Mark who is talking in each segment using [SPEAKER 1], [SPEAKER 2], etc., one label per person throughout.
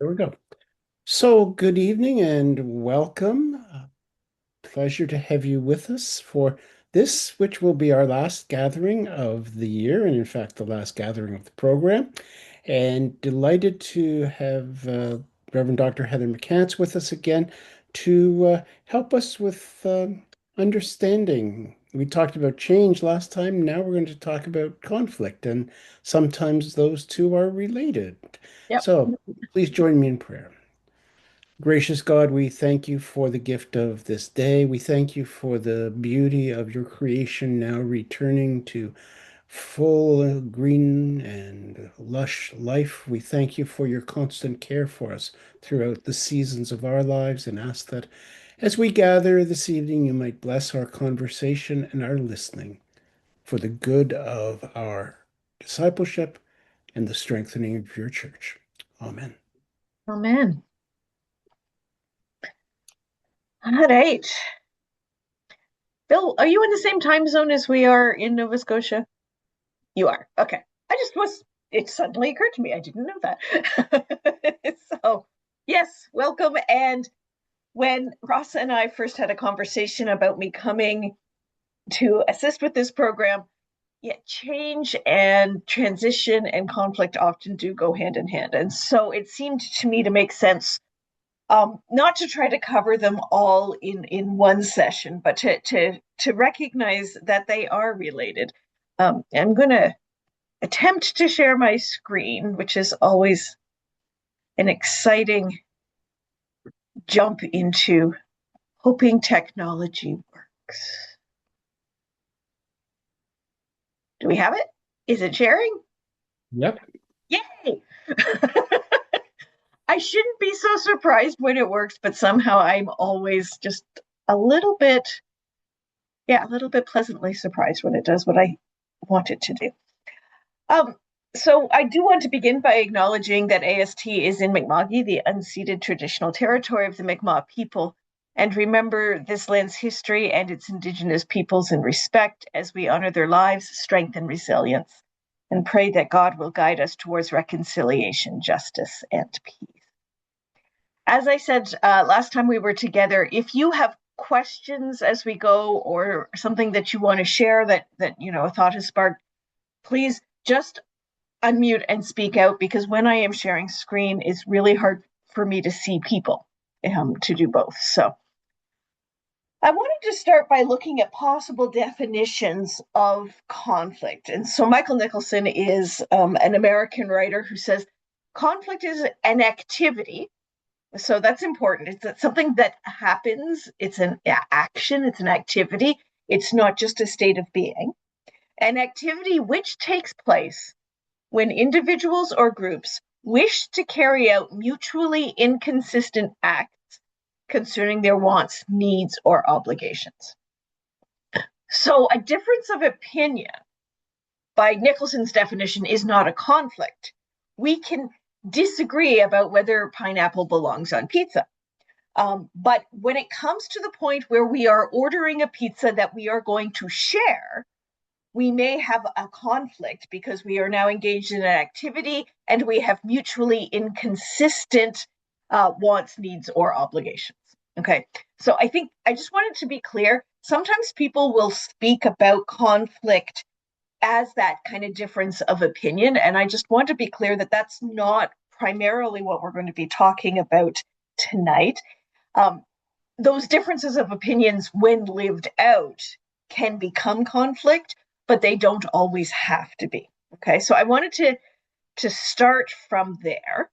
[SPEAKER 1] There we go. So, good evening and welcome. Pleasure to have you with us for this, which will be our last gathering of the year, and in fact, the last gathering of the program. And delighted to have Reverend Dr. Heather McCance with us again to help us with understanding. We talked about change last time. Now we're going to talk about conflict, and sometimes those two are related.
[SPEAKER 2] Yep.
[SPEAKER 1] So, please join me in prayer. Gracious God, we thank you for the gift of this day. We thank you for the beauty of your creation now returning to full green and lush life. We thank you for your constant care for us throughout the seasons of our lives and ask that as we gather this evening, you might bless our conversation and our listening for the good of our discipleship and the strengthening of your church. Amen.
[SPEAKER 2] Amen. All right. Bill, are you in the same time zone as we are in Nova Scotia? You are. Okay. It suddenly occurred to me. I didn't know that. So, yes, welcome. And when Ross and I first had a conversation about me coming to assist with this program, yeah, change and transition and conflict often do go hand in hand. And so it seemed to me to make sense, not to try to cover them all in one session, but to recognize that they are related. I'm going to attempt to share my screen, which is always an exciting jump into hoping technology works. Do we have it? Is it sharing?
[SPEAKER 1] Yep.
[SPEAKER 2] Yay! I shouldn't be so surprised when it works, but somehow I'm always just a little bit, a little bit pleasantly surprised when it does what I want it to do. Um, so I do want to begin by acknowledging that AST is in Mi'kma'ki, the unceded traditional territory of the Mi'kmaq people, and remember this land's history and its indigenous peoples in respect as we honor their lives, strength, and resilience, and pray that God will guide us towards reconciliation, justice, and peace. As I said last time we were together, if you have questions as we go or something that you want to share that a thought has sparked, please just unmute and speak out, because when I am sharing screen, it's really hard for me to see people to do both. So I wanted to start by looking at possible definitions of conflict. And so Michael Nicholson is an American writer who says conflict is an activity. So that's important. It's something that happens. It's an action. It's an activity. It's not just a state of being. An activity which takes place when individuals or groups wish to carry out mutually inconsistent acts concerning their wants, needs, or obligations. So a difference of opinion, by Nicholson's definition, is not a conflict. We can disagree about whether pineapple belongs on pizza. But when it comes to the point where we are ordering a pizza that we are going to share, we may have a conflict because we are now engaged in an activity and we have mutually inconsistent wants, needs, or obligations. Okay, so I think I just wanted to be clear. Sometimes people will speak about conflict as that kind of difference of opinion, and I just want to be clear that that's not primarily what we're going to be talking about tonight. Those differences of opinions, when lived out, can become conflict, but they don't always have to be. Okay, so I wanted to start from there.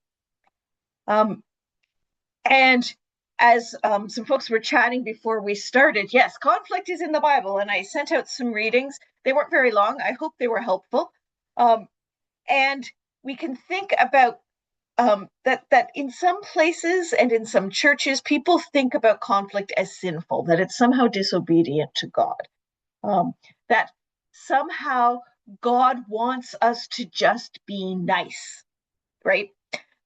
[SPEAKER 2] And as some folks were chatting before we started, yes, conflict is in the Bible, and I sent out some readings. They weren't very long. I hope they were helpful. And we can think about that in some places and in some churches, people think about conflict as sinful, that it's somehow disobedient to God, that somehow God wants us to just be nice, right?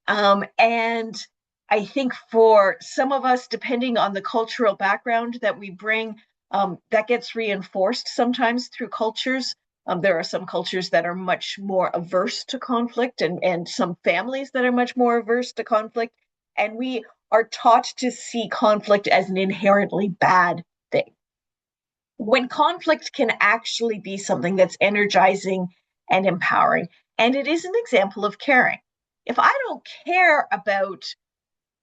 [SPEAKER 2] And I think for some of us, depending on the cultural background that we bring, that gets reinforced sometimes through cultures. There are some cultures that are much more averse to conflict, and some families that are much more averse to conflict. And we are taught to see conflict as an inherently bad thing, when conflict can actually be something that's energizing and empowering. And it is an example of caring. If I don't care about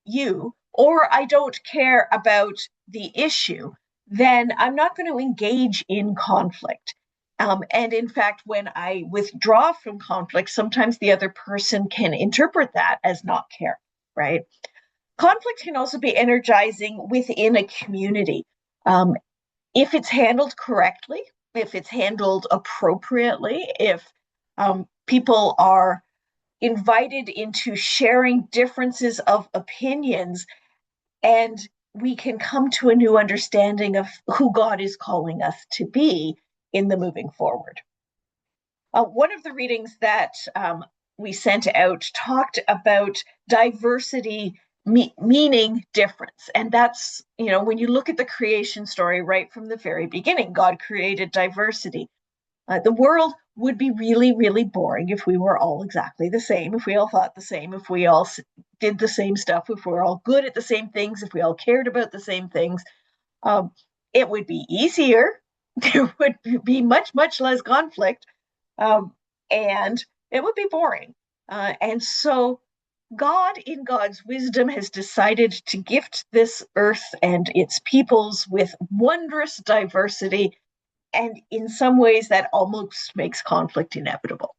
[SPEAKER 2] you, or I don't care about the issue, then I'm not going to engage in conflict. And in fact, when I withdraw from conflict, sometimes the other person can interpret that as not care, right? Conflict can also be energizing within a community. If it's handled correctly, if it's handled appropriately, if people are invited into sharing differences of opinions, and we can come to a new understanding of who God is calling us to be in the moving forward. One of the readings that we sent out talked about diversity meaning difference. And that's, when you look at the creation story right from the very beginning, God created diversity. The world would be really, really boring if we were all exactly the same, if we all thought the same, if we all did the same stuff, if we were all good at the same things, if we all cared about the same things. It would be easier. There would be much, much less conflict, and it would be boring. And so God, in God's wisdom, has decided to gift this earth and its peoples with wondrous diversity. And in some ways, that almost makes conflict inevitable.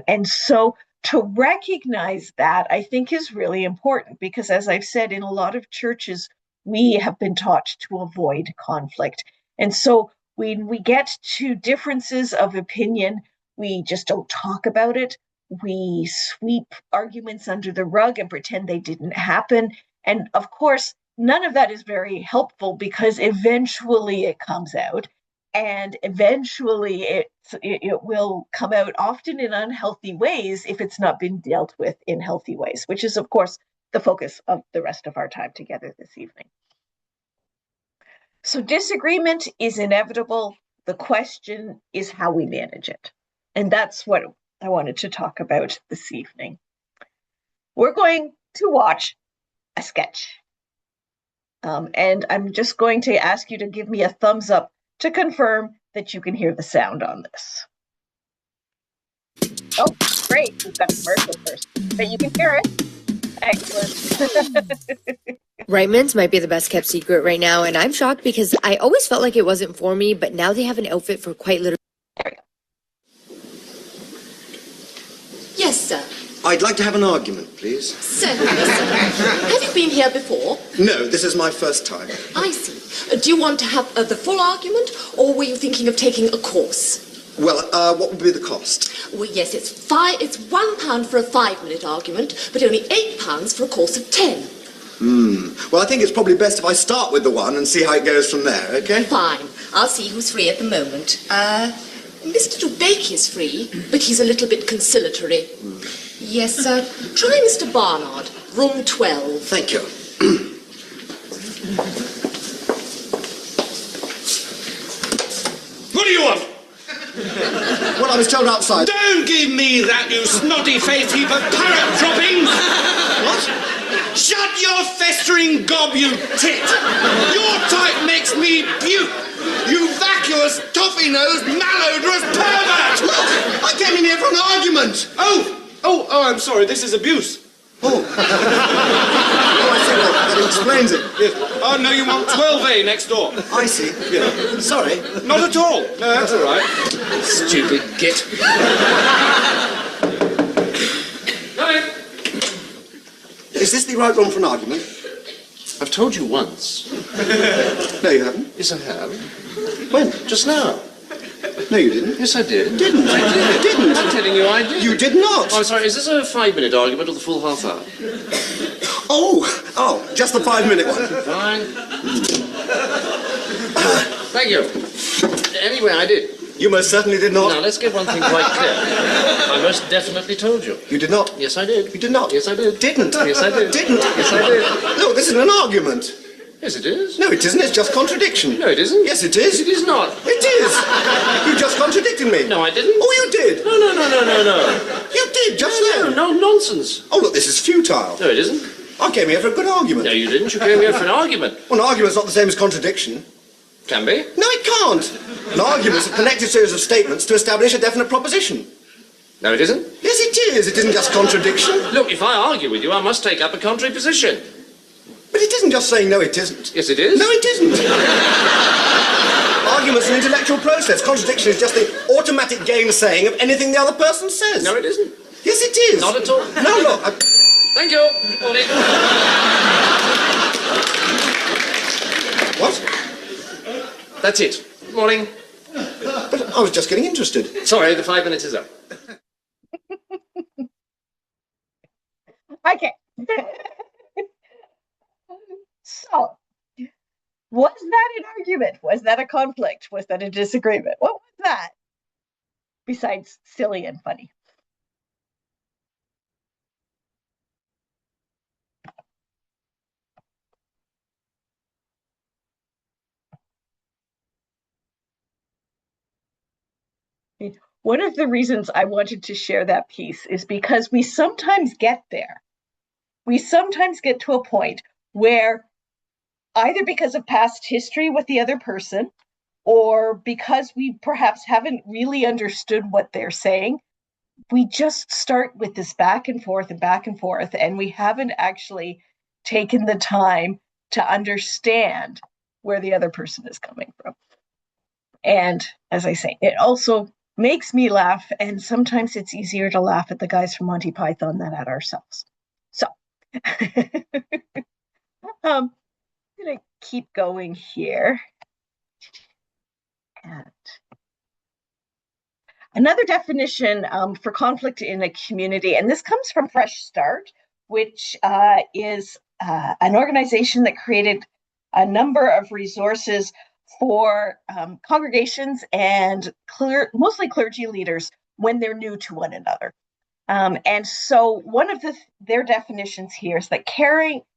[SPEAKER 2] And so to recognize that, I think, is really important, because, as I've said, in a lot of churches, we have been taught to avoid conflict. And so when we get to differences of opinion, we just don't talk about it. We sweep arguments under the rug and pretend they didn't happen. And of course, none of that is very helpful, because eventually it comes out. And eventually it will come out, often in unhealthy ways, if it's not been dealt with in healthy ways, which is, of course, the focus of the rest of our time together this evening. So disagreement is inevitable. The question is how we manage it. And that's what I wanted to talk about this evening. We're going to watch a sketch. And I'm just going to ask you to give me a thumbs up to confirm that you can hear the sound on this. Oh, great. We've got a commercial first. But you can hear it. Excellent.
[SPEAKER 3] Raymond's might be the best kept secret right now, and I'm shocked because I always felt like it wasn't for me, but now they have an outfit for quite literally.
[SPEAKER 2] There we go.
[SPEAKER 4] Yes, sir.
[SPEAKER 5] I'd like to have an argument, please.
[SPEAKER 4] Certainly, sir. Have you been here before?
[SPEAKER 5] No, this is my first time.
[SPEAKER 4] I see. Do you want to have the full argument, or were you thinking of taking a course?
[SPEAKER 5] Well, what would be the cost?
[SPEAKER 4] Well, yes, it's £1 for a 5-minute argument, but only £8 for a course of 10.
[SPEAKER 5] Well, I think it's probably best if I start with the one and see how it goes from there, okay?
[SPEAKER 4] Fine. I'll see who's free at the moment. Mr. Dubake is free, but he's a little bit conciliatory. Yes, sir. Try Mr. Barnard, room 12.
[SPEAKER 5] Thank you.
[SPEAKER 6] What do you want?
[SPEAKER 5] Well, I was told outside.
[SPEAKER 6] Don't give me that, you snotty-faced heap of parrot droppings!
[SPEAKER 5] What?
[SPEAKER 6] Shut your festering gob, you tit! Your type makes me puke! You vacuous, toffee-nosed, malodorous pervert!
[SPEAKER 5] Look! I came in here for an argument!
[SPEAKER 6] Oh, I'm sorry, this is abuse.
[SPEAKER 5] Oh. Oh, I see. Well, that explains it.
[SPEAKER 6] Yes. Oh, no, you want 12A next door.
[SPEAKER 5] I see.
[SPEAKER 6] Yeah.
[SPEAKER 5] Sorry.
[SPEAKER 6] Not at all. No, that's all right. Stupid git. Come in.
[SPEAKER 5] Is this the right room for an argument?
[SPEAKER 7] I've told you once.
[SPEAKER 5] No, you haven't.
[SPEAKER 7] Yes, I have.
[SPEAKER 5] When?
[SPEAKER 7] Just now.
[SPEAKER 5] No, you didn't.
[SPEAKER 7] Yes, I did.
[SPEAKER 5] Didn't.
[SPEAKER 7] I did.
[SPEAKER 5] Didn't.
[SPEAKER 7] I'm telling you, I did.
[SPEAKER 5] You did not.
[SPEAKER 7] Oh, I'm sorry, is this a 5-minute argument or the full half hour?
[SPEAKER 5] Oh, just the 5-minute one.
[SPEAKER 7] Fine. Thank you. Anyway, I did.
[SPEAKER 5] You most certainly did not.
[SPEAKER 7] Now, let's get one thing quite clear. I most definitely told you.
[SPEAKER 5] You did not.
[SPEAKER 7] Yes, I did.
[SPEAKER 5] You did not.
[SPEAKER 7] Yes, I did.
[SPEAKER 5] Didn't.
[SPEAKER 7] Yes, I did.
[SPEAKER 5] Didn't.
[SPEAKER 7] Yes, I did.
[SPEAKER 5] Look, this is an argument.
[SPEAKER 7] Yes, it is.
[SPEAKER 5] No, it isn't. It's just contradiction.
[SPEAKER 7] No, it isn't.
[SPEAKER 5] Yes, it is.
[SPEAKER 7] It is not.
[SPEAKER 5] It is. You just contradicted me.
[SPEAKER 7] No, I didn't.
[SPEAKER 5] Oh, you did.
[SPEAKER 7] No.
[SPEAKER 5] You did, just then.
[SPEAKER 7] No, nonsense.
[SPEAKER 5] Oh, look, this is futile.
[SPEAKER 7] No, it isn't.
[SPEAKER 5] I came here for a good argument.
[SPEAKER 7] No, you didn't. You came here for an argument.
[SPEAKER 5] Well, an argument's not the same as contradiction.
[SPEAKER 7] Can be.
[SPEAKER 5] No, it can't. An argument's a connected series of statements to establish a definite proposition.
[SPEAKER 7] No, it isn't.
[SPEAKER 5] Yes, it is. It isn't just contradiction.
[SPEAKER 7] Look, if I argue with you, I must take up a contrary position.
[SPEAKER 5] But it isn't just saying no, it isn't.
[SPEAKER 7] Yes, it is.
[SPEAKER 5] No, it isn't. Argument's an intellectual process. Contradiction is just the automatic gainsaying of anything the other person says.
[SPEAKER 7] No, it isn't.
[SPEAKER 5] Yes, it is.
[SPEAKER 7] Not at all.
[SPEAKER 5] No, look.
[SPEAKER 7] Thank you. Morning.
[SPEAKER 5] What?
[SPEAKER 7] That's it. Morning.
[SPEAKER 5] But I was just getting interested.
[SPEAKER 7] Sorry, the 5 minutes is up.
[SPEAKER 2] Okay. So, was that an argument? Was that a conflict? Was that a disagreement? What was that? Besides silly and funny. One of the reasons I wanted to share that piece is because we sometimes get there. We sometimes get to a point where either because of past history with the other person or because we perhaps haven't really understood what they're saying, we just start with this back and forth, and we haven't actually taken the time to understand where the other person is coming from. And as I say, it also makes me laugh, and sometimes it's easier to laugh at the guys from Monty Python than at ourselves. So, I'm going to keep going here. And another definition for conflict in a community, and this comes from Fresh Start, which is an organization that created a number of resources for congregations and mostly clergy leaders when they're new to one another. And so one of their definitions here is that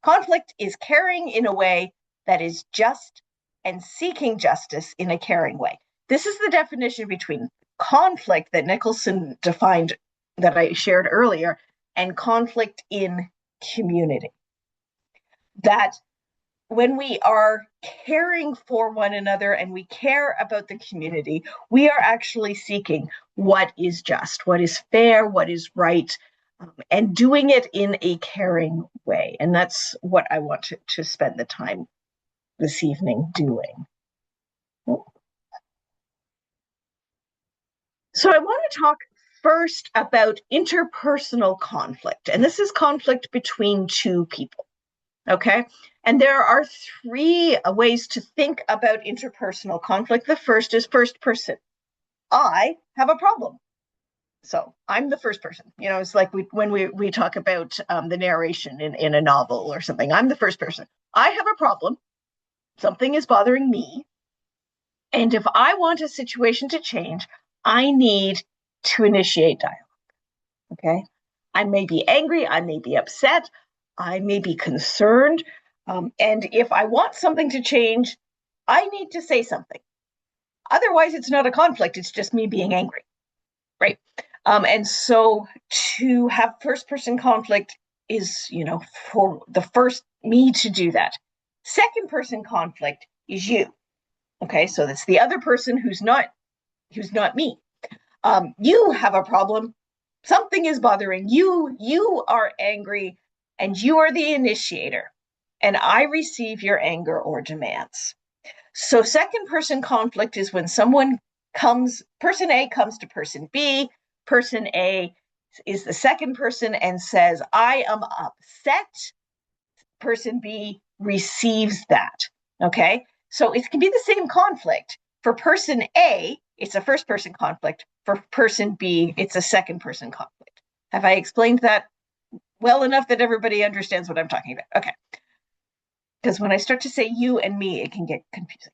[SPEAKER 2] conflict is caring in a way that is just and seeking justice in a caring way. This is the definition between conflict that Nicholson defined that I shared earlier and conflict in community. That when we are caring for one another and we care about the community, we are actually seeking what is just, what is fair, what is right, and doing it in a caring way. And that's what I want to spend the time this evening doing. So I want to talk first about interpersonal conflict. And this is conflict between two people. Okay, and there are three ways to think about interpersonal conflict. The first is first person. I have a problem. So I'm the first person. You know, it's like when we talk about the narration in a novel or something. I'm the first person. I have a problem. Something is bothering me. And if I want a situation to change, I need to initiate dialogue. Okay, I may be angry. I may be upset. I may be concerned. And if I want something to change, I need to say something. Otherwise, it's not a conflict. It's just me being angry, right? And so to have first-person conflict is, for the first me to do that. Second-person conflict is you. Okay, so that's the other person who's not me. You have a problem. Something is bothering you. You are angry. And you are the initiator, and I receive your anger or demands. So second person conflict is when person A comes to person B, person A is the second person and says, I am upset. Person B receives that, okay? So it can be the same conflict. For person A, it's a first person conflict. For person B, it's a second person conflict. Have I explained that well enough that everybody understands what I'm talking about? Okay. Because when I start to say you and me, it can get confusing.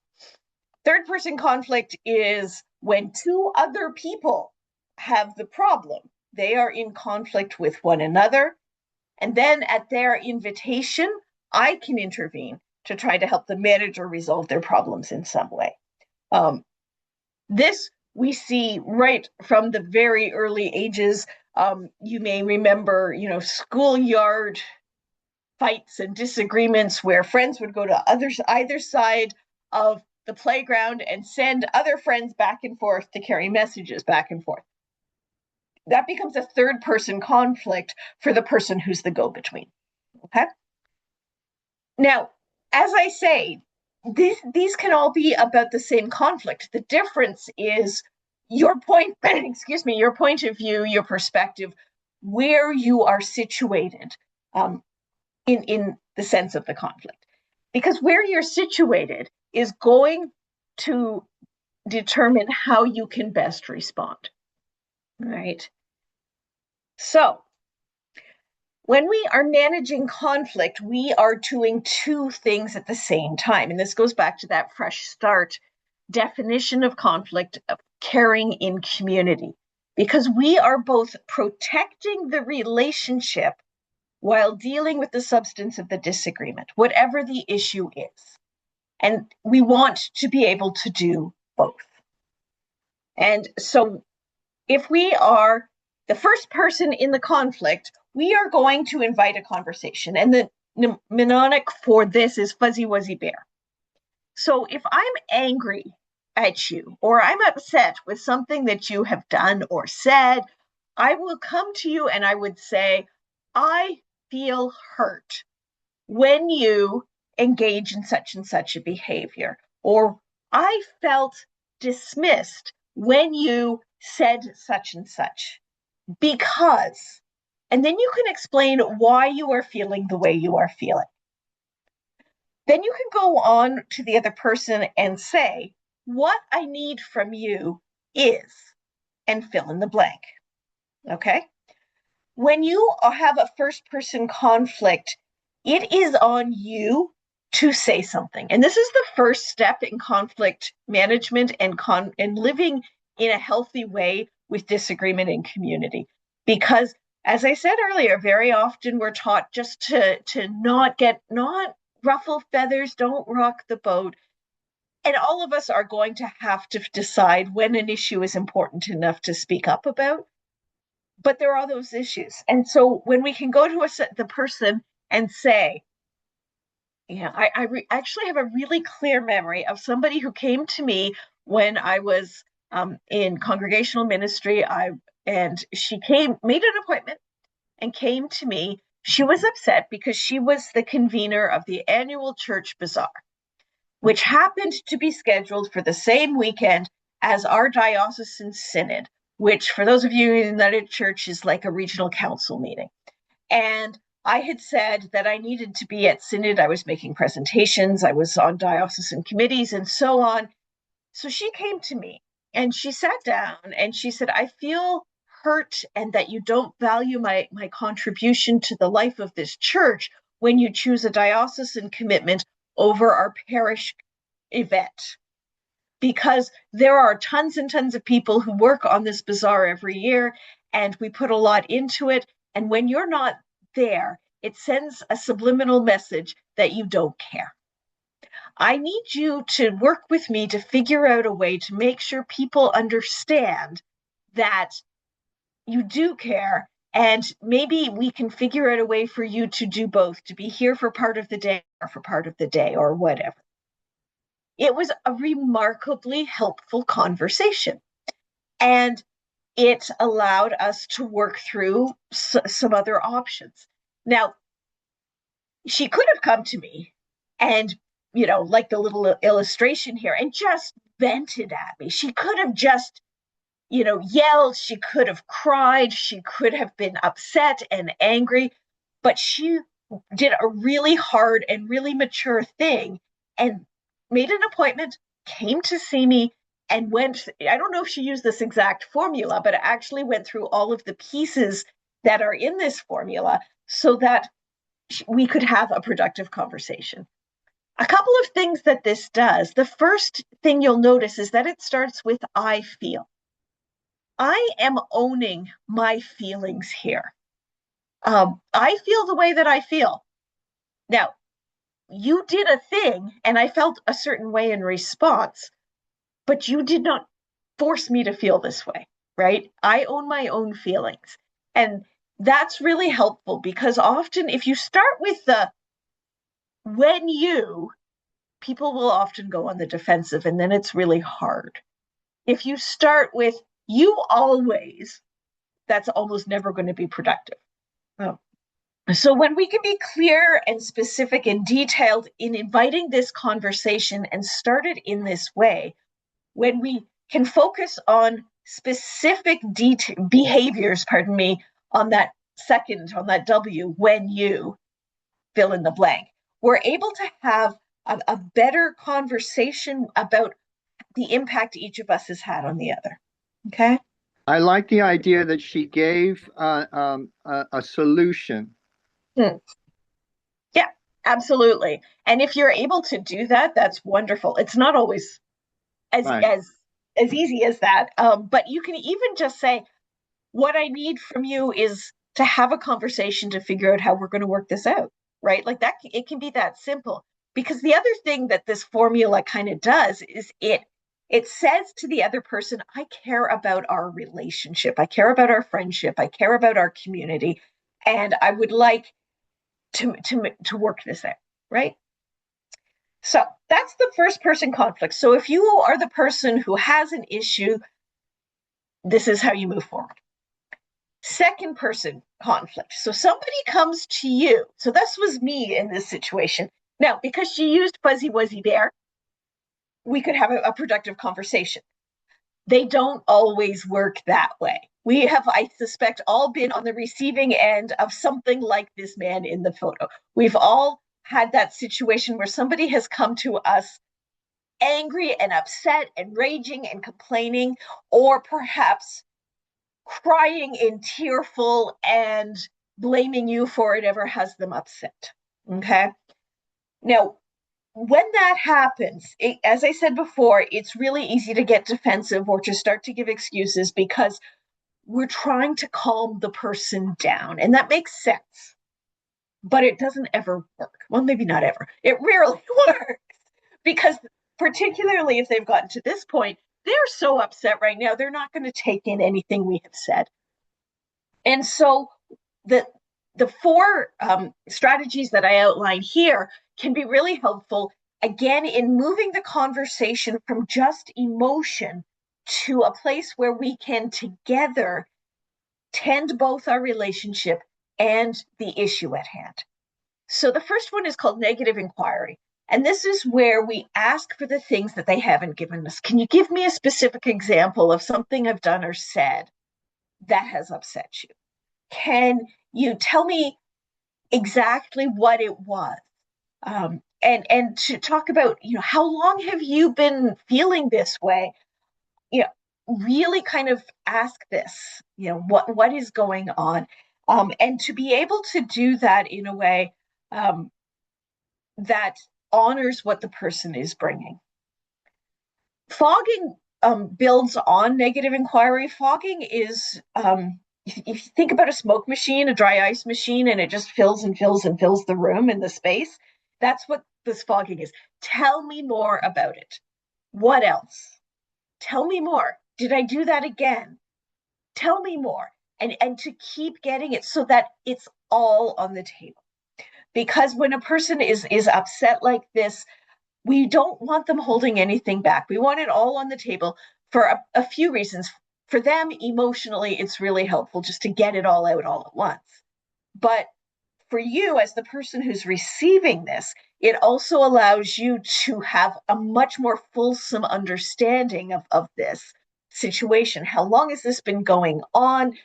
[SPEAKER 2] Third person conflict is when two other people have the problem. They are in conflict with one another. And then at their invitation, I can intervene to try to help them manage or resolve their problems in some way. This we see right from the very early ages. You may remember, schoolyard fights and disagreements where friends would go to either side of the playground and send other friends back and forth to carry messages back and forth. That becomes a third person conflict for the person who's the go-between. Okay. Now, as I say, these can all be about the same conflict. The difference is your point, your point of view, your perspective, where you are situated in the sense of the conflict. Because where you're situated is going to determine how you can best respond. Right? So, when we are managing conflict, we are doing two things at the same time. And this goes back to that fresh start definition of conflict, of caring in community, because we are both protecting the relationship while dealing with the substance of the disagreement, whatever the issue is. And we want to be able to do both. And so if we are the first person in the conflict, we are going to invite a conversation. And the mnemonic for this is fuzzy wuzzy bear. So if I'm angry at you, or I'm upset with something that you have done or said, I will come to you and I would say, I feel hurt when you engage in such and such a behavior, or I felt dismissed when you said such and such, because, and then you can explain why you are feeling the way you are feeling. Then you can go on to the other person and say, what I need from you is, and fill in the blank. Okay? When you have a first person conflict, it is on you to say something. And this is the first step in conflict management and living in a healthy way with disagreement in community. Because, as I said earlier, very often we're taught just to not ruffle feathers, don't rock the boat. And all of us are going to have to decide when an issue is important enough to speak up about. But there are those issues. And so when we can go to the person and say, I actually have a really clear memory of somebody who came to me when I was in congregational ministry. And she made an appointment and came to me. She was upset because she was the convener of the annual church bazaar, which happened to be scheduled for the same weekend as our diocesan synod, which, for those of you in United Church, is like a regional council meeting. And I had said that I needed to be at synod. I was making presentations. I was on diocesan committees and so on. So she came to me and she sat down and she said, I feel hurt and that you don't value my contribution to the life of this church when you choose a diocesan commitment over our parish event. Because there are tons and tons of people who work on this bazaar every year, and we put a lot into it. And when you're not there, it sends a subliminal message that you don't care. I need you to work with me to figure out a way to make sure people understand that you do care, and maybe we can figure out a way for you to do both, to be here for part of the day or for part of the day or whatever. It was a remarkably helpful conversation, and it allowed us to work through some other options. Now, she could have come to me and, like the little illustration here, and just vented at me. She could have just, yelled. She could have cried. She could have been upset and angry, but she did a really hard and really mature thing and made an appointment, came to see me, and I don't know if she used this exact formula, but actually went through all of the pieces that are in this formula so that we could have a productive conversation. A couple of things that this does. The first thing you'll notice is that it starts with I feel. I am owning my feelings here. I feel the way that I feel. Now, you did a thing and I felt a certain way in response, but you did not force me to feel this way, right? I own my own feelings. And that's really helpful because often if you start with the when you, people will often go on the defensive and then it's really hard. If you start with you always, that's almost never going to be productive. Oh. So when we can be clear and specific and detailed in inviting this conversation and start it in this way, when we can focus on specific behaviors, on that second, on that W, when you fill in the blank, we're able to have a better conversation about the impact each of us has had on the other. Okay?
[SPEAKER 8] I like the idea that she gave a solution.
[SPEAKER 2] Hmm. Yeah, absolutely. And if you're able to do that, that's wonderful. It's not always as
[SPEAKER 8] Right.
[SPEAKER 2] as easy as that, but you can even just say, "What I need from you is to have a conversation to figure out how we're going to work this out." Right? Like that. It can be that simple. Because the other thing that this formula kind of does is it says to the other person, "I care about our relationship. I care about our friendship. I care about our community, and I would like to work this out." Right? So that's the first person conflict. So if you are the person who has an issue, this is how you move forward. Second person conflict. So somebody comes to you. So this was me in this situation. Now, because she used fuzzy wuzzy bear, we could have a productive conversation. They don't always work that way. We have, I suspect, all been on the receiving end of something like this man in the photo. We've all had that situation where somebody has come to us angry and upset and raging and complaining, or perhaps crying and tearful and blaming you for whatever has them upset. Okay. Now, when that happens, as I said before, it's really easy to get defensive or to start to give excuses because we're trying to calm the person down. And that makes sense. But it doesn't ever work. Well, maybe not ever. It rarely works because, particularly if they've gotten to this point, they're so upset right now, they're not going to take in anything we have said. And so the four strategies that I outline here can be really helpful, again, in moving the conversation from just emotion to a place where we can together tend both our relationship and the issue at hand. So the first one is called negative inquiry. And this is where we ask for the things that they haven't given us. Can you give me a specific example of something I've done or said that has upset you? Can you tell me exactly what it was? And to talk about, how long have you been feeling this way? Really kind of ask this, what is going on? And to be able to do that in a way that honors what the person is bringing. Fogging builds on negative inquiry. Fogging is, if you think about a smoke machine, a dry ice machine, and it just fills and fills and fills the room and the space, that's what this fogging is. Tell me more about it. What else? Tell me more. Did I do that again? Tell me more. And to keep getting it so that it's all on the table. Because when a person is upset like this, we don't want them holding anything back. We want it all on the table for a few reasons. For them, emotionally, it's really helpful just to get it all out all at once. But for you, as the person who's receiving this, it also allows you to have a much more fulsome understanding of this situation. How long has this been going on?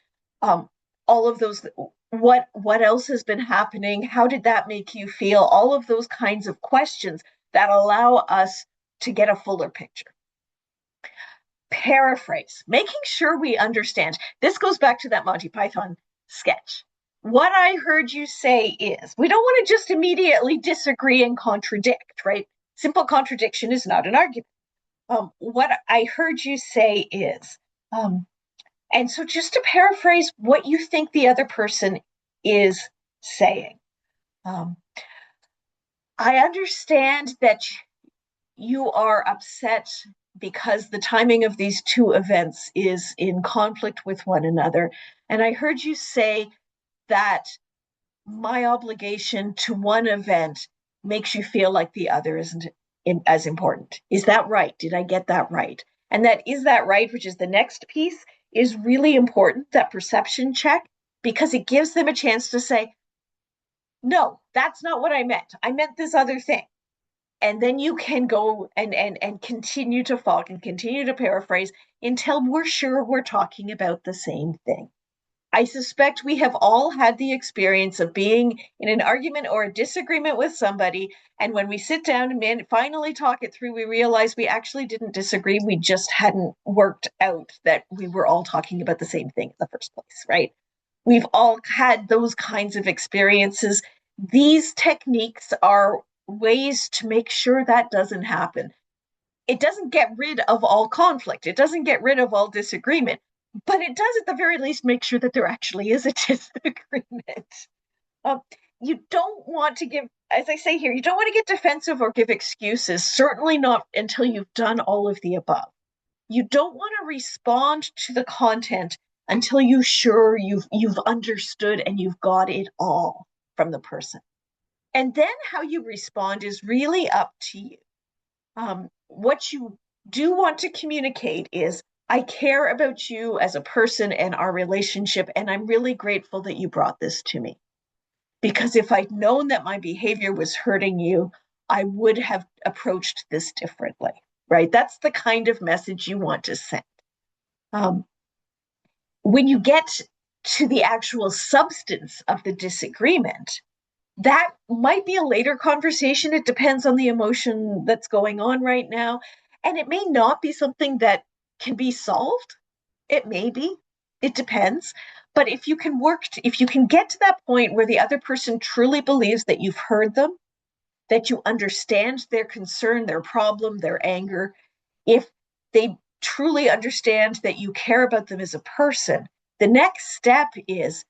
[SPEAKER 2] All of those, what else has been happening? How did that make you feel? All of those kinds of questions that allow us to get a fuller picture. Paraphrase, making sure we understand. This goes back to that Monty Python sketch. What I heard you say is, we don't want to just immediately disagree and contradict, right? Simple contradiction is not an argument. What I heard you say is, and so just to paraphrase what you think the other person is saying. I understand that you are upset because the timing of these two events is in conflict with one another. And I heard you say that my obligation to one event makes you feel like the other isn't as important. Is that right? Did I get that right? And that is that right, which is the next piece, is really important, that perception check, because it gives them a chance to say, no, that's not what I meant. I meant this other thing. And then you can go and continue to fog and continue to paraphrase until we're sure we're talking about the same thing. I suspect we have all had the experience of being in an argument or a disagreement with somebody, and when we sit down and finally talk it through, we realize we actually didn't disagree. We just hadn't worked out that we were all talking about the same thing in the first place, right? We've all had those kinds of experiences. These techniques are ways to make sure that doesn't happen. It doesn't get rid of all conflict. It doesn't get rid of all disagreement, but it does at the very least make sure that there actually is a disagreement. You don't want to give, as I say here, you don't want to get defensive or give excuses, certainly not until you've done all of the above. You don't want to respond to the content until you're sure you've understood and you've got it all from the person. And then how you respond is really up to you. What you do want to communicate is, I care about you as a person and our relationship, and I'm really grateful that you brought this to me. Because if I'd known that my behavior was hurting you, I would have approached this differently, right? That's the kind of message you want to send. When you get to the actual substance of the disagreement, that might be a later conversation. It depends on the emotion that's going on right now. And it may not be something that can be solved. It may be. It depends. But if you can if you can get to that point where the other person truly believes that you've heard them, that you understand their concern, their problem, their anger, if they truly understand that you care about them as a person, the next step is,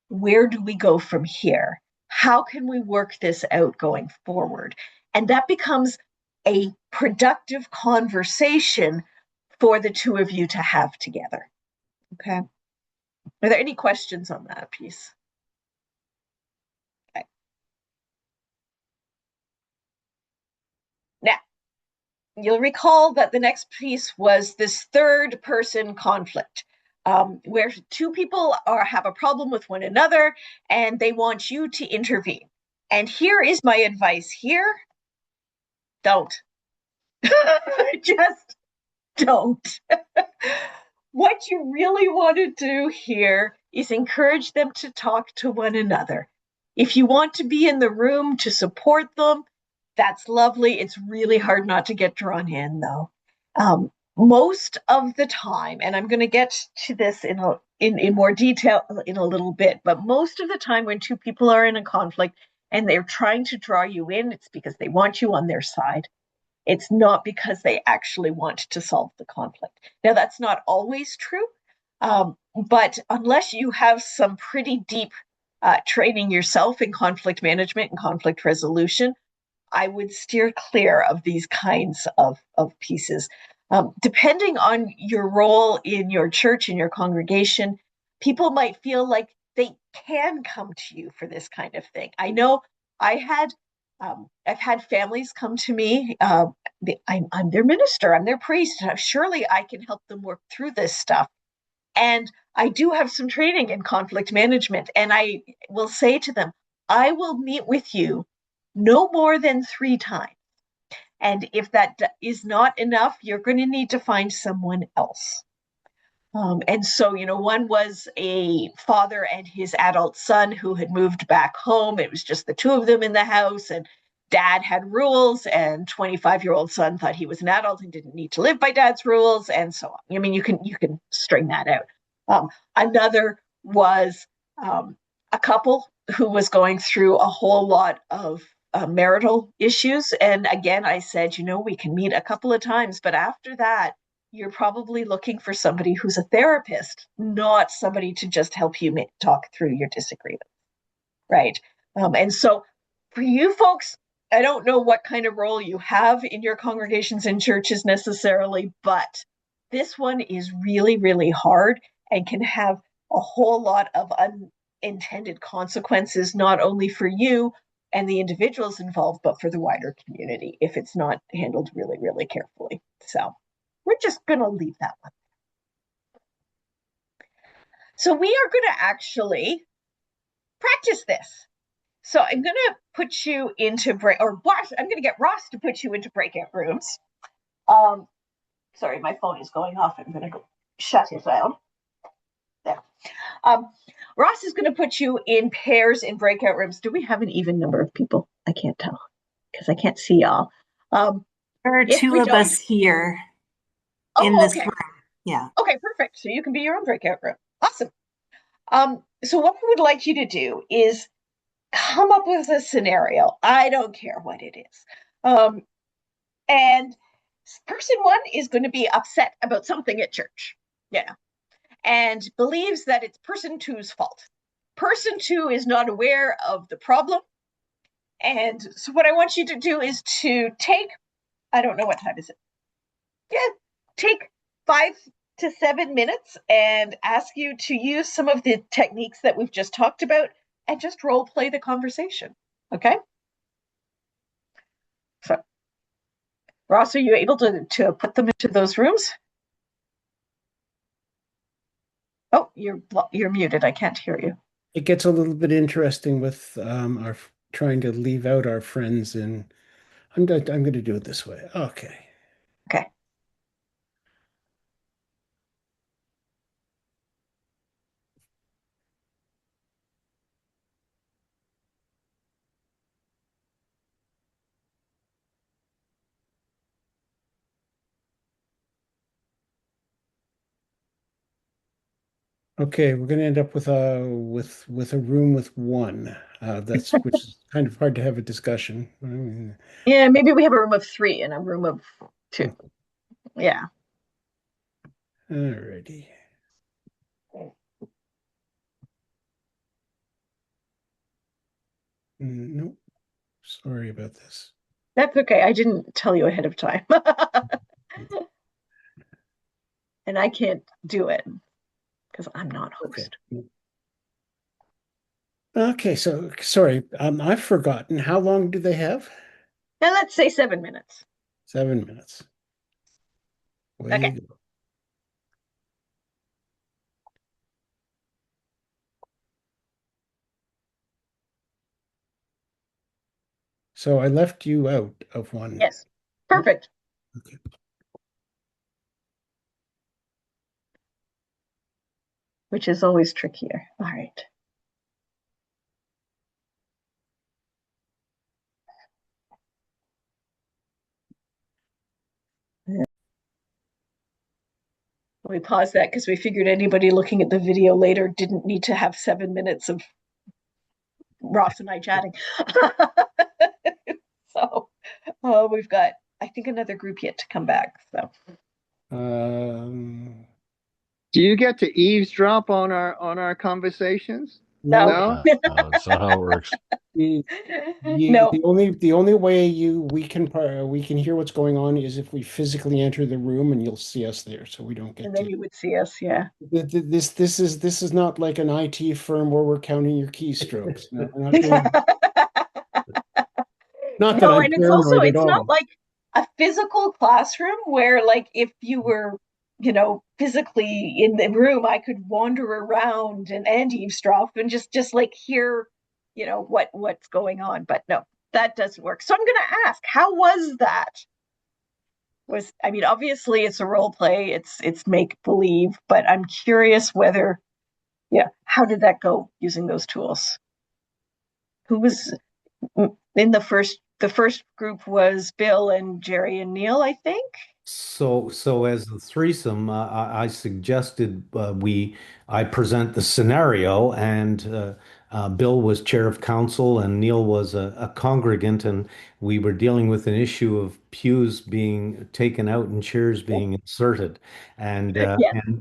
[SPEAKER 2] where do we go from here? How can we work this out going forward? And that becomes a productive conversation for the two of you to have together. Okay. Are there any questions on that piece? Okay. Now, you'll recall that the next piece was this third person conflict. Where two people have a problem with one another and they want you to intervene. And here is my advice here. Don't. Just don't. What you really want to do here is encourage them to talk to one another. If you want to be in the room to support them, that's lovely. It's really hard not to get drawn in, though. Most of the time, and I'm going to get to this in more detail in a little bit, but most of the time when two people are in a conflict and they're trying to draw you in, it's because they want you on their side. It's not because they actually want to solve the conflict. Now, that's not always true, but unless you have some pretty deep training yourself in conflict management and conflict resolution, I would steer clear of these kinds of pieces. Depending on your role in your church, in your congregation, people might feel like they can come to you for this kind of thing. I know I've had families come to me. I'm their minister, I'm their priest. Surely I can help them work through this stuff. And I do have some training in conflict management. And I will say to them, I will meet with you no more than 3 times. And if that is not enough, you're going to need to find someone else. And so, one was a father and his adult son who had moved back home. It was just the two of them in the house, and dad had rules, and 25-year-old son thought he was an adult and didn't need to live by dad's rules, and so on. I mean, you can string that out. Another was a couple who was going through a whole lot of marital issues. And again, I said, we can meet a couple of times, but after that, you're probably looking for somebody who's a therapist, not somebody to just help you talk through your disagreement, right? And so for you folks, I don't know what kind of role you have in your congregations and churches necessarily, but this one is really, really hard and can have a whole lot of unintended consequences, not only for you and the individuals involved, but for the wider community if it's not handled really, really carefully. So we're just going to leave that one. So we are going to actually practice this. So I'm going to put you into I'm going to get Ross to put you into breakout rooms. Sorry, my phone is going off. I'm going to go shut it down. There. Ross is going to put you in pairs in breakout rooms. Do we have an even number of people? I can't tell because I can't see y'all.
[SPEAKER 9] There are two of us here in this room. Yeah.
[SPEAKER 2] Okay, perfect. So you can be your own breakout room. Awesome. So what I would like you to do is come up with a scenario. I don't care what it is. And person one is going to be upset about something at church. Yeah. And believes that it's person two's fault. Person two is not aware of the problem. And so what I want you to do is to take, I don't know what time is it. Yeah, take 5 to 7 minutes and ask you to use some of the techniques that we've just talked about and just role play the conversation. Okay? So, Ross, are you able to put them into those rooms? Oh, you're muted. I can't hear you.
[SPEAKER 1] It gets a little bit interesting with our trying to leave out our friends, and I'm going to do it this way. Okay.
[SPEAKER 2] Okay.
[SPEAKER 1] Okay, we're going to end up with a room with one. That's which is kind of hard to have a discussion. I mean,
[SPEAKER 2] Yeah, maybe we have a room of 3 and a room of 2. Yeah.
[SPEAKER 1] alrighty. Nope. Sorry about this.
[SPEAKER 2] That's okay. I didn't tell you ahead of time. And I can't do it because I'm not host.
[SPEAKER 1] Okay, so sorry, I've forgotten. How long do they have?
[SPEAKER 2] Now let's say 7 minutes.
[SPEAKER 1] 7 minutes. Way
[SPEAKER 2] Okay.
[SPEAKER 1] you go. So I left you out of one.
[SPEAKER 2] Yes. Perfect.
[SPEAKER 1] Okay.
[SPEAKER 2] Which is always trickier. All right. We paused that because we figured anybody looking at the video later didn't need to have 7 minutes of Ross and I chatting. So we've got, I think, another group yet to come back. So
[SPEAKER 8] Do you get to eavesdrop on our conversations?
[SPEAKER 2] no.
[SPEAKER 8] No?
[SPEAKER 7] No, that's not how it works.
[SPEAKER 2] No.
[SPEAKER 1] The only way we can hear what's going on is if we physically enter the room, and you'll see us there, so we don't get
[SPEAKER 2] And then
[SPEAKER 1] to.
[SPEAKER 2] you would see us, yeah.
[SPEAKER 1] This is not like an IT firm where we're counting your keystrokes. No, we're not doing. Not that
[SPEAKER 2] No,
[SPEAKER 1] I'm
[SPEAKER 2] and it's also,
[SPEAKER 1] paranoid at
[SPEAKER 2] it's not
[SPEAKER 1] all.
[SPEAKER 2] like a physical classroom where, like, if you were, physically in the room, I could wander around and eavesdrop and just like hear, what's going on. But no, that doesn't work. So I'm gonna ask, how was that? I mean, obviously it's a role play, it's make believe, but I'm curious whether, yeah, how did that go using those tools? Who was in the first group was Bill and Jerry and Neil, I think.
[SPEAKER 10] So as a threesome, I suggested I present the scenario, and Bill was chair of council, and Neil was a congregant, and we were dealing with an issue of pews being taken out and chairs being inserted, and
[SPEAKER 2] Yeah.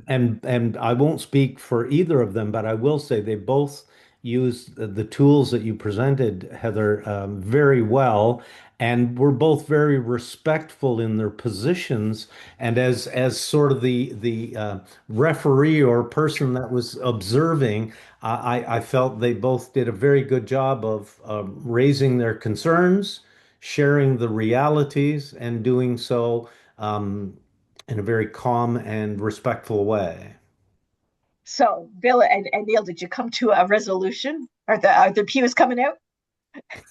[SPEAKER 10] and I won't speak for either of them, but I will say they both used the tools that you presented, Heather, very well, and were both very respectful in their positions. And as sort of the referee or person that was observing, I felt they both did a very good job of raising their concerns, sharing the realities, and doing so in a very calm and respectful way.
[SPEAKER 2] So, Bill and Neil, did you come to a resolution? Are the pews coming out?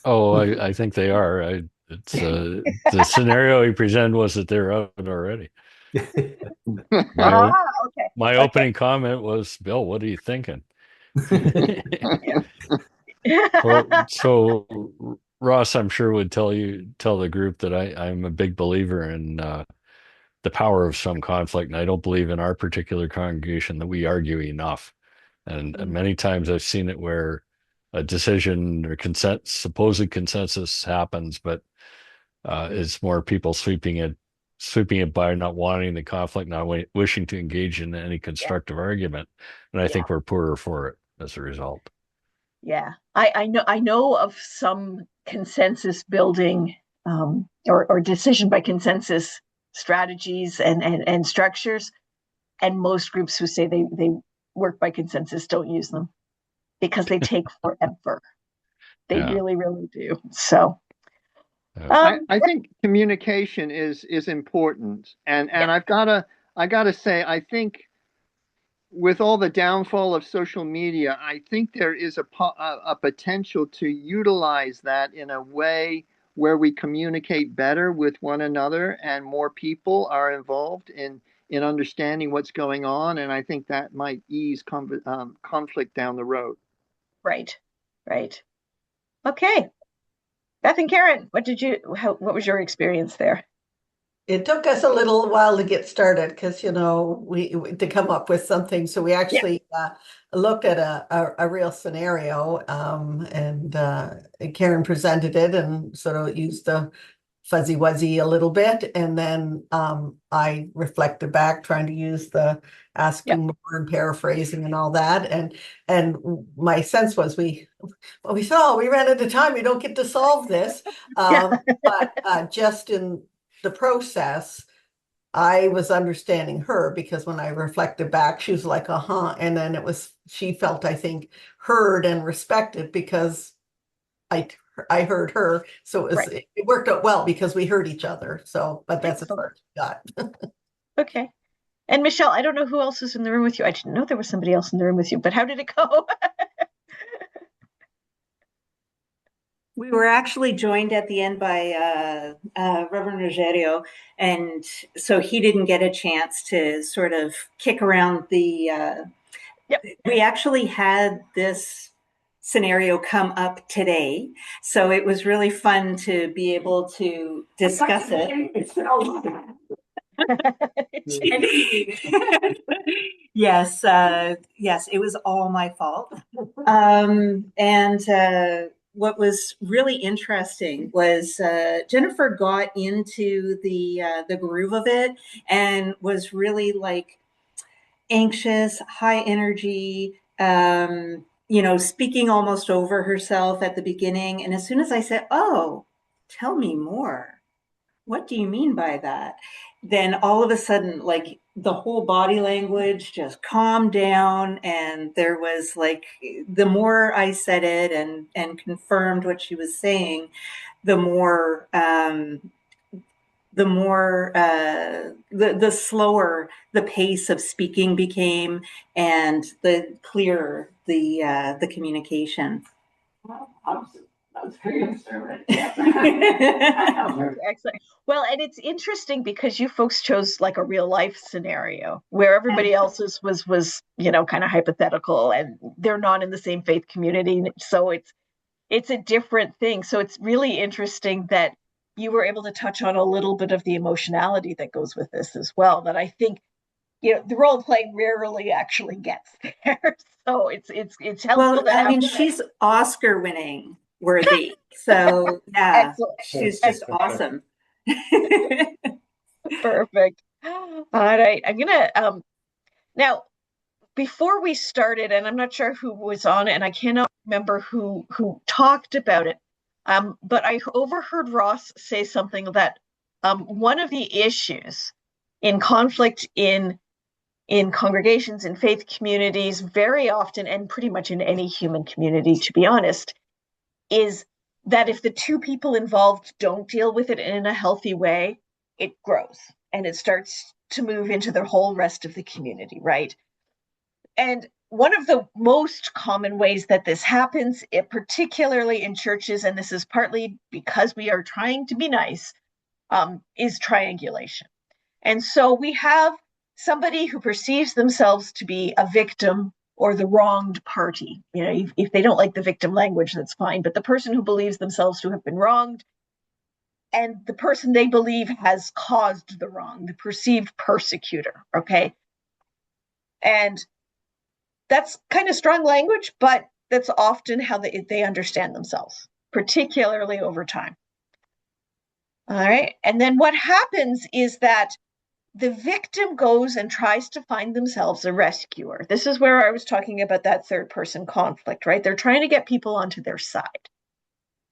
[SPEAKER 11] Oh, I think they are. It's the scenario he presented was that they're out already. My
[SPEAKER 2] Ah,
[SPEAKER 11] o
[SPEAKER 2] okay.
[SPEAKER 11] my
[SPEAKER 2] Okay.
[SPEAKER 11] opening comment was, Bill, what are you thinking?
[SPEAKER 2] Yeah.
[SPEAKER 11] So Ross, I'm sure would tell the group that I'm a big believer in the power of some conflict, and I don't believe in our particular congregation that we argue enough. And many times I've seen it where a decision or supposed consensus happens, but it's more people sweeping it by, not wanting the conflict, not wishing to engage in any
[SPEAKER 2] Yeah.
[SPEAKER 11] constructive argument. And I
[SPEAKER 2] Yeah.
[SPEAKER 11] think we're poorer for it as a result.
[SPEAKER 2] Yeah. I know of some consensus building or decision by consensus strategies and structures. And most groups who say they work by consensus don't use them because they take forever. They
[SPEAKER 11] Yeah.
[SPEAKER 2] really, really do. So,
[SPEAKER 11] Yeah.
[SPEAKER 8] I think communication is important, and
[SPEAKER 2] yeah,
[SPEAKER 8] I gotta say, I think with all the downfall of social media, I think there is a potential to utilize that in a way where we communicate better with one another and more people are involved in understanding what's going on, and I think that might ease conflict down the road.
[SPEAKER 2] right, right. Okay, Beth and Karen, what was your experience there?
[SPEAKER 12] It took us a little while to get started because, we to come up with something. So we
[SPEAKER 2] Yeah,
[SPEAKER 12] actually looked at a real scenario, and Karen presented it and sort of used the fuzzy wuzzy a little bit. And then I reflected back, trying to use the
[SPEAKER 2] yeah,
[SPEAKER 12] asking more and paraphrasing and all that. And my sense was we said, oh, we ran out of time. We don't get to solve this.
[SPEAKER 2] yeah.
[SPEAKER 12] But just in the process, I was understanding her because when I reflected back, she was like, uh-huh. And then she felt, I think, heard and respected because I I heard her. So
[SPEAKER 2] Right.
[SPEAKER 12] it worked out well because we heard each other. So, but that's as far
[SPEAKER 2] Excellent.
[SPEAKER 12] as we got.
[SPEAKER 2] Okay. And Michelle, I don't know who else is in the room with you. I didn't know there was somebody else in the room with you, but how did it go?
[SPEAKER 9] We were actually joined at the end by Reverend Ruggiero, and so he didn't get a chance to sort of kick around the.
[SPEAKER 2] Yep.
[SPEAKER 9] We actually had this scenario come up today, so it was really fun to be able to discuss it. Yes, yes, it was all my fault. And what was really interesting was Jennifer got into the groove of it and was really like anxious, high energy, speaking almost over herself at the beginning. And as soon as I said, "Oh, tell me more. What do you mean by that?" Then all of a sudden, like the whole body language just calmed down. And there was like, the more I said it and confirmed what she was saying, the more, the slower the pace of speaking became, and the clearer the communication. That's very observant.
[SPEAKER 2] Excellent. Well, and it's interesting because you folks chose like a real life scenario where everybody else's was kind of hypothetical, and they're not in the same faith community. So it's a different thing. So it's really interesting that you were able to touch on a little bit of the emotionality that goes with this as well, that I think the role playing rarely actually gets there. So it's helpful
[SPEAKER 9] Well,
[SPEAKER 2] to
[SPEAKER 9] I
[SPEAKER 2] have.
[SPEAKER 9] mean, she's Oscar winning worthy. So yeah,
[SPEAKER 2] Excellent.
[SPEAKER 9] she's just awesome.
[SPEAKER 2] Perfect. All right. I'm gonna now before we started, and I'm not sure who was on it, and I cannot remember who talked about it, but I overheard Ross say something that one of the issues in conflict in congregations, in faith communities, very often, and pretty much in any human community, to be honest, is that if the two people involved don't deal with it in a healthy way, it grows and it starts to move into the whole rest of the community, right? And one of the most common ways that this happens, particularly in churches, and this is partly because we are trying to be nice, is triangulation. And so we have somebody who perceives themselves to be a victim or the wronged party. You know, if they don't like the victim language, that's fine. But the person who believes themselves to have been wronged and the person they believe has caused the wrong, the perceived persecutor, okay? And that's kind of strong language, but that's often how they understand themselves, particularly over time. All right. And then what happens is that the victim goes and tries to find themselves a rescuer. This is where I was talking about that third person conflict, right? They're trying to get people onto their side.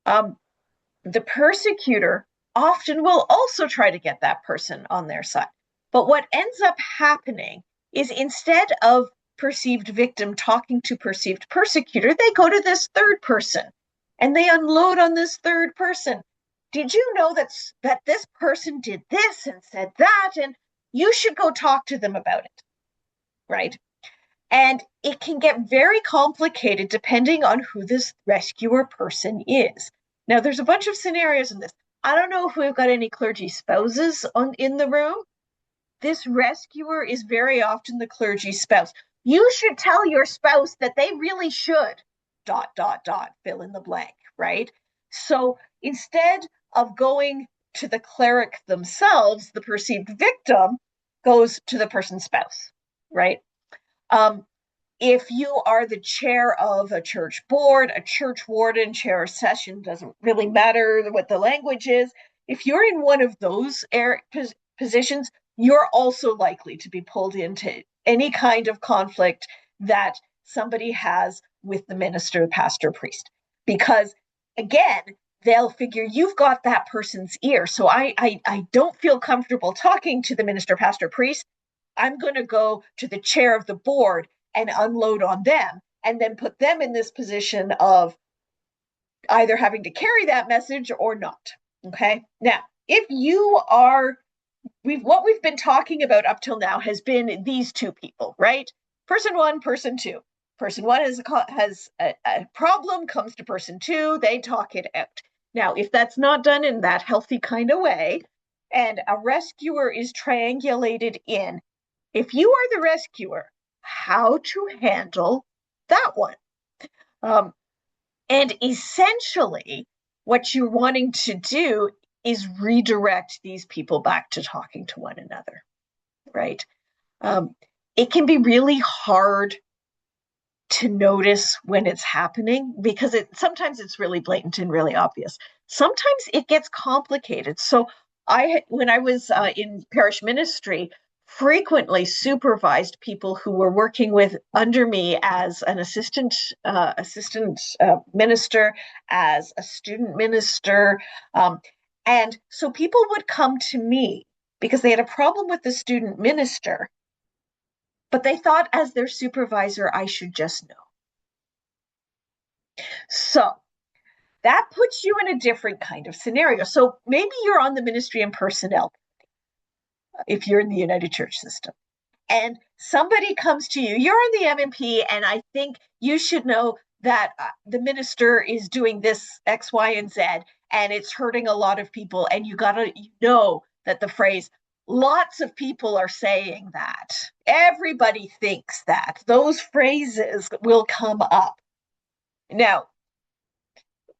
[SPEAKER 2] The persecutor often will also try to get that person on their side. But what ends up happening is instead of perceived victim talking to perceived persecutor, they go to this third person and they unload on this third person. Did you know that this person did this and said that, and you should go talk to them about it, right? And it can get very complicated depending on who this rescuer person is. Now, there's a bunch of scenarios in this. I don't know if we've got any clergy spouses in the room. This rescuer is very often the clergy spouse. You should tell your spouse that they really should, ... fill in the blank, right? So instead of going to the cleric themselves, the perceived victim goes to the person's spouse, right? If you are the chair of a church board, a church warden, chair of session, doesn't really matter what the language is. If you're in one of those positions, you're also likely to be pulled into any kind of conflict that somebody has with the minister, pastor, priest. Because again, they'll figure you've got that person's ear. So I don't feel comfortable talking to the minister, pastor, priest. I'm going to go to the chair of the board and unload on them and then put them in this position of either having to carry that message or not. Okay. Now, if you are, what we've been talking about up till now has been these two people, right? Person one, person two. Person one has a problem, comes to person two, they talk it out. Now, if that's not done in that healthy kind of way, and a rescuer is triangulated in, if you are the rescuer, how to handle that one. And essentially, what you're wanting to do is redirect these people back to talking to one another, right? It can be really hard to notice when it's happening because sometimes it's really blatant and really obvious. Sometimes it gets complicated. So when I was in parish ministry, frequently supervised people who were working with under me as an assistant minister, as a student minister. And so people would come to me because they had a problem with the student minister, but they thought as their supervisor, I should just know. So that puts you in a different kind of scenario. So maybe you're on the ministry and personnel if you're in the United Church system. And somebody comes to you, you're on the MMP, and I think you should know that the minister is doing this X, Y, and Z, and it's hurting a lot of people. And you know that the phrase, lots of people are saying that. Everybody thinks that. Those phrases will come up. Now,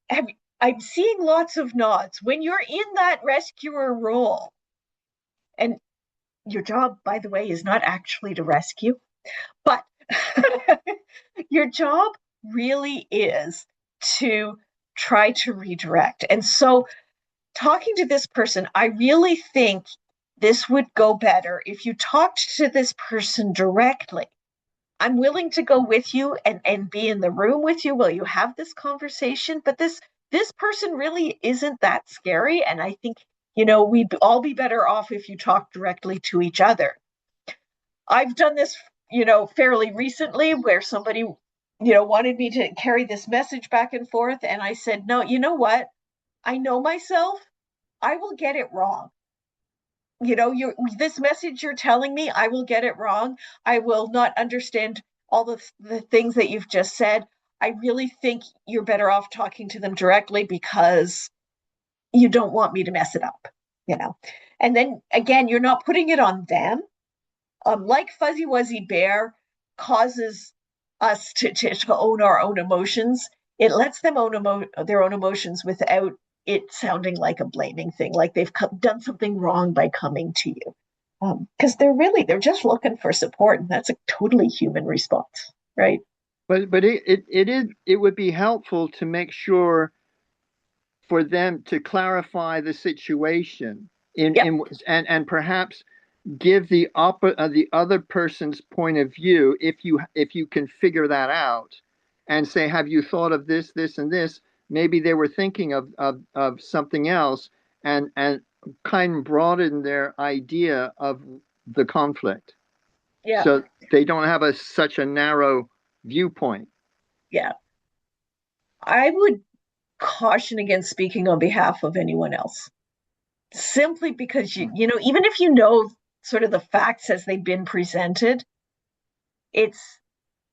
[SPEAKER 2] I'm seeing lots of nods. When you're in that rescuer role, and your job, by the way, is not actually to rescue, but your job really is to try to redirect. And so talking to this person, I really think this would go better if you talked to this person directly I'm willing to go with you and be in the room with you while you have this conversation, but this person really isn't that scary. And I think, we'd all be better off if you talk directly to each other. I've done this, fairly recently where somebody, wanted me to carry this message back and forth. And I said, no, you know what? I know myself. I will get it wrong. This message you're telling me, I will get it wrong. I will not understand all the things that you've just said. I really think you're better off talking to them directly because you don't want me to mess it up, you know. And then again, you're not putting it on them. Like Fuzzy Wuzzy Bear causes us to own our own emotions. It lets them own their own emotions without it sounding like a blaming thing, like they've done something wrong by coming to you. Because they're just looking for support, and that's a totally human response, right?
[SPEAKER 8] But it would be helpful to make sure for them to clarify the situation
[SPEAKER 2] Yep.
[SPEAKER 8] And perhaps give the other person's point of view if you can figure that out and say, have you thought of this and this? Maybe they were thinking of something else, and kind of broaden their idea of the conflict,
[SPEAKER 2] Yeah.
[SPEAKER 8] so they don't have such a narrow viewpoint.
[SPEAKER 2] Yeah. I would caution against speaking on behalf of anyone else, simply because even if you know sort of the facts as they've been presented, it's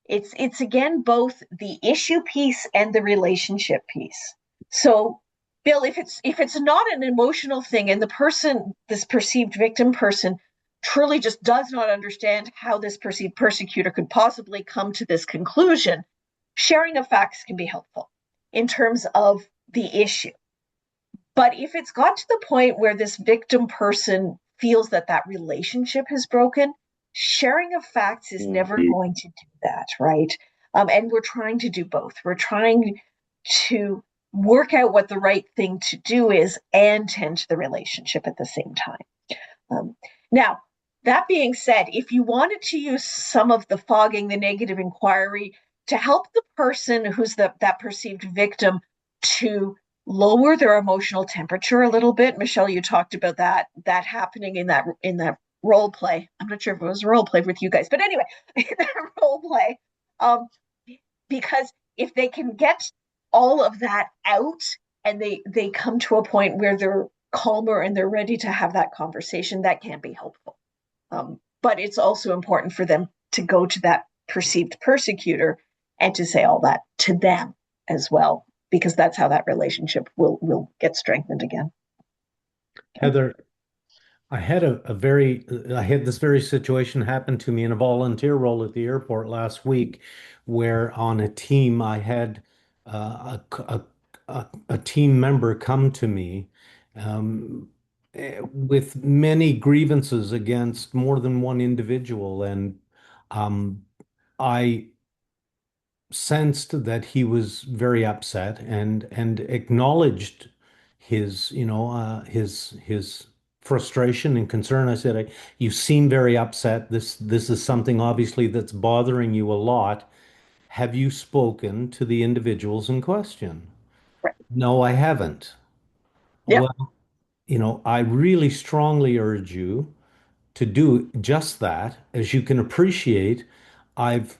[SPEAKER 2] it's again both the issue piece and the relationship piece. So, Bill, if it's not an emotional thing and the person, this perceived victim person, truly just does not understand how this perceived persecutor could possibly come to this conclusion, sharing of facts can be helpful in terms of the issue. But if it's got to the point where this victim person feels that that relationship has broken, sharing of facts is never going to do that, right? And we're trying to do both. We're trying to work out what the right thing to do is and tend to the relationship at the same time. Now, that being said, if you wanted to use some of the fogging, the negative inquiry, to help the person who's that perceived victim to lower their emotional temperature a little bit. Michelle, you talked about that happening in that role play. I'm not sure if it was a role play with you guys, but anyway, in that role play, because if they can get all of that out and they come to a point where they're calmer and they're ready to have that conversation, that can be helpful. But it's also important for them to go to that perceived persecutor and to say all that to them as well, because that's how that relationship will get strengthened again.
[SPEAKER 10] Heather, I had this very situation happen to me in a volunteer role at the airport last week, where on a team I had a team member come to me um, with many grievances against more than one individual, and um, I sensed that he was very upset and acknowledged his his frustration and concern. I said, "You seem very upset. This is something obviously that's bothering you a lot. Have you spoken to the individuals in question?"
[SPEAKER 2] Right.
[SPEAKER 10] No, I haven't.
[SPEAKER 2] Yep.
[SPEAKER 10] Well, I really strongly urge you to do just that. As you can appreciate, I've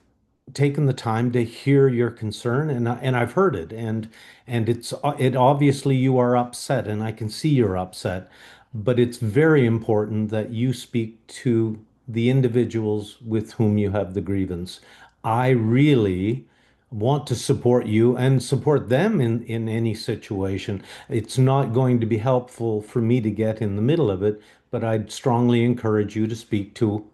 [SPEAKER 10] taken the time to hear your concern, and I've heard it, and it obviously you are upset, and I can see you're upset, but it's very important that you speak to the individuals with whom you have the grievance. I really want to support you and support them in any situation. It's not going to be helpful for me to get in the middle of it, but I'd strongly encourage you to speak to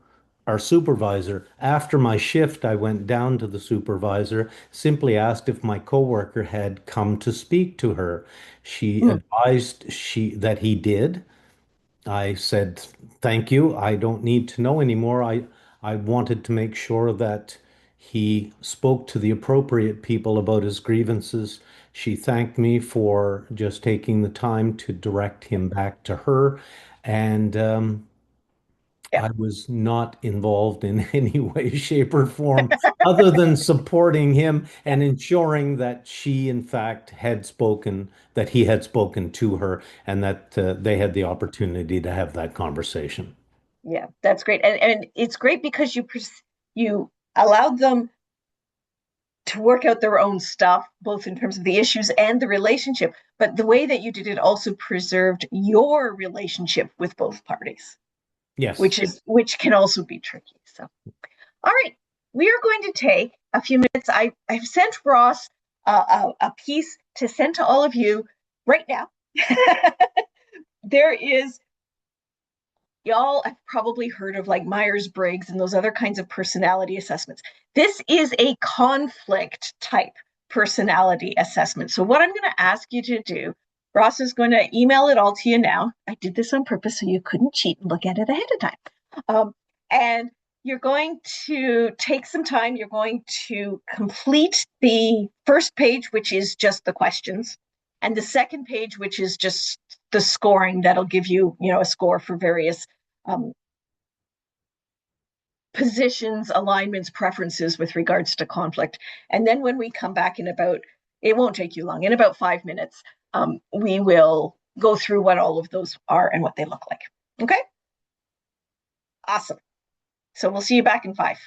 [SPEAKER 10] our supervisor. After my shift, I went down to the supervisor, simply asked if my coworker had come to speak to her. She advised that he did. I said, "Thank you. I don't need to know anymore." I wanted to make sure that he spoke to the appropriate people about his grievances. She thanked me for just taking the time to direct him back to her. And I was not involved in any way, shape, or form other than supporting him and ensuring that she, in fact, had spoken, that he had spoken to her, and that they had the opportunity to have that conversation.
[SPEAKER 2] Yeah, that's great. And it's great because you allowed them to work out their own stuff, both in terms of the issues and the relationship. But the way that you did it also preserved your relationship with both parties,
[SPEAKER 10] Yes.
[SPEAKER 2] which can also be tricky. So, all right, we are going to take a few minutes. I've sent Ross a piece to send to all of you right now. There is, y'all have probably heard of like Myers-Briggs and those other kinds of personality assessments. This is a conflict type personality assessment. So what I'm going to ask you to do, Ross is going to email it all to you now. I did this on purpose so you couldn't cheat and look at it ahead of time. And you're going to take some time. You're going to complete the first page, which is just the questions, and the second page, which is just the scoring that'll give you, a score for various positions, alignments, preferences with regards to conflict. And then when we come back it won't take you long, in about 5 minutes, we will go through what all of those are and what they look like. Okay? Awesome. So we'll see you back in 5.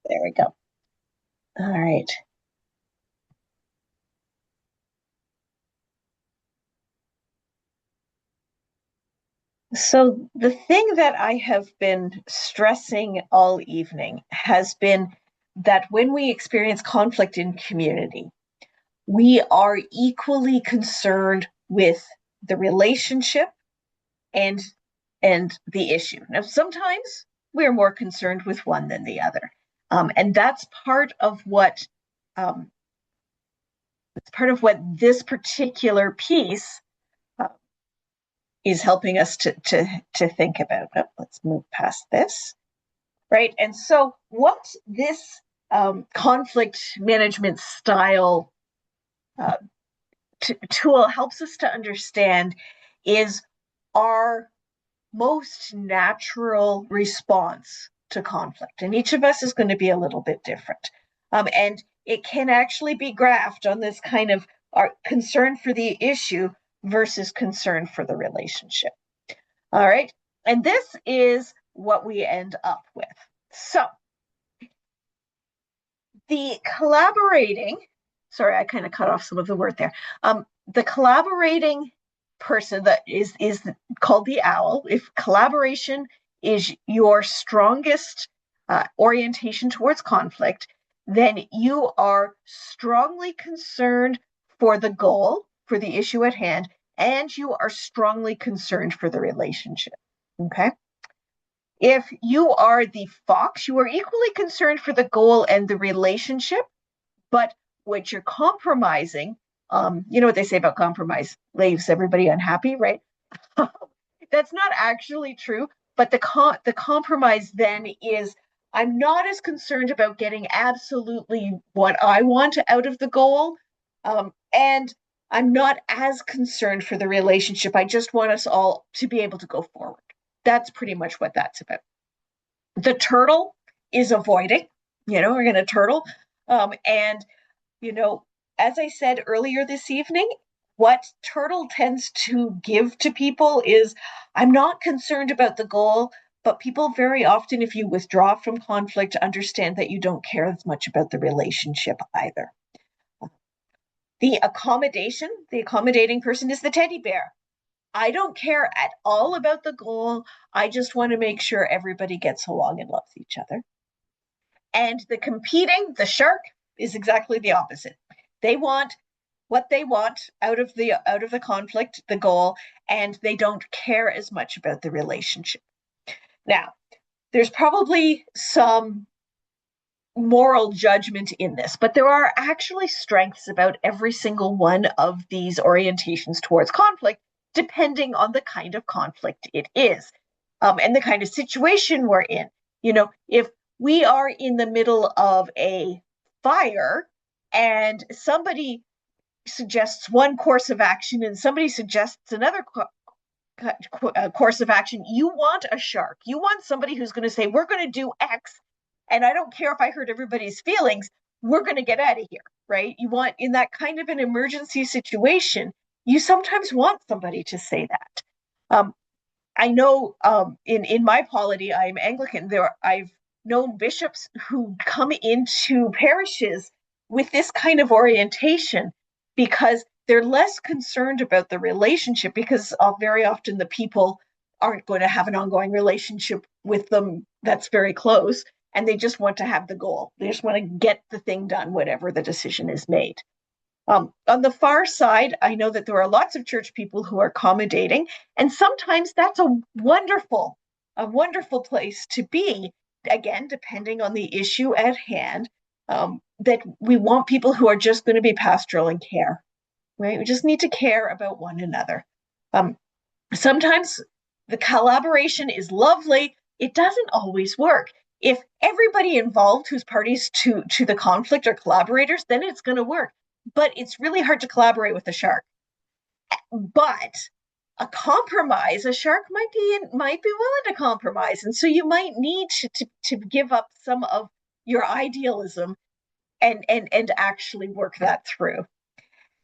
[SPEAKER 2] There we go. All right. So the thing that I have been stressing all evening has been that when we experience conflict in community, we are equally concerned with the relationship and the issue. Now, sometimes we're more concerned with one than the other, and that's part of what this particular piece is helping us to think about. Oh, let's move past this, right? And so, what this conflict management style tool helps us to understand is our most natural response to conflict. And each of us is going to be a little bit different. And it can actually be graphed on this kind of our concern for the issue versus concern for the relationship. All right. And this is what we end up with. So the collaborating, sorry, I kind of cut off some of the word there. The collaborating person that is called the owl. If collaboration is your strongest orientation towards conflict, then you are strongly concerned for the goal, for the issue at hand, and you are strongly concerned for the relationship. Okay? If you are the fox, you are equally concerned for the goal and the relationship, but what you're compromising, you know what they say about compromise leaves everybody unhappy, right? That's not actually true, but the compromise then is I'm not as concerned about getting absolutely what I want out of the goal, and I'm not as concerned for the relationship. I just want us all to be able to go forward. That's pretty much what that's about. The turtle is avoiding, we're going to turtle. And, as I said earlier this evening, what turtle tends to give to people is I'm not concerned about the goal, but people very often, if you withdraw from conflict, understand that you don't care as much about the relationship either. The accommodating person is the teddy bear. I don't care at all about the goal. I just want to make sure everybody gets along and loves each other. And the shark, is exactly the opposite. They want what they want out of the conflict, the goal, and they don't care as much about the relationship. Now, there's probably some moral judgment in this, but there are actually strengths about every single one of these orientations towards conflict, depending on the kind of conflict it is, and the kind of situation we're in. If we are in the middle of a fire and somebody suggests one course of action and somebody suggests another course of action, you want a shark. You want somebody who's going to say, we're going to do X, and I don't care if I hurt everybody's feelings, we're going to get out of here, right? You want, in that kind of an emergency situation, you sometimes want somebody to say that. I know in my polity, I'm Anglican. I've known bishops who come into parishes with this kind of orientation because they're less concerned about the relationship, because very often the people aren't going to have an ongoing relationship with them that's very close, and they just want to have the goal. They just want to get the thing done, whatever the decision is made. On the far side, I know that there are lots of church people who are accommodating, and sometimes that's a wonderful place to be, again, depending on the issue at hand, that we want people who are just going to be pastoral and care, right? We just need to care about one another. Sometimes the collaboration is lovely. It doesn't always work. If everybody involved who's parties to the conflict are collaborators, then it's going to work. But it's really hard to collaborate with a shark. But a compromise, a shark might be willing to compromise, and so you might need to give up some of your idealism and actually work that through.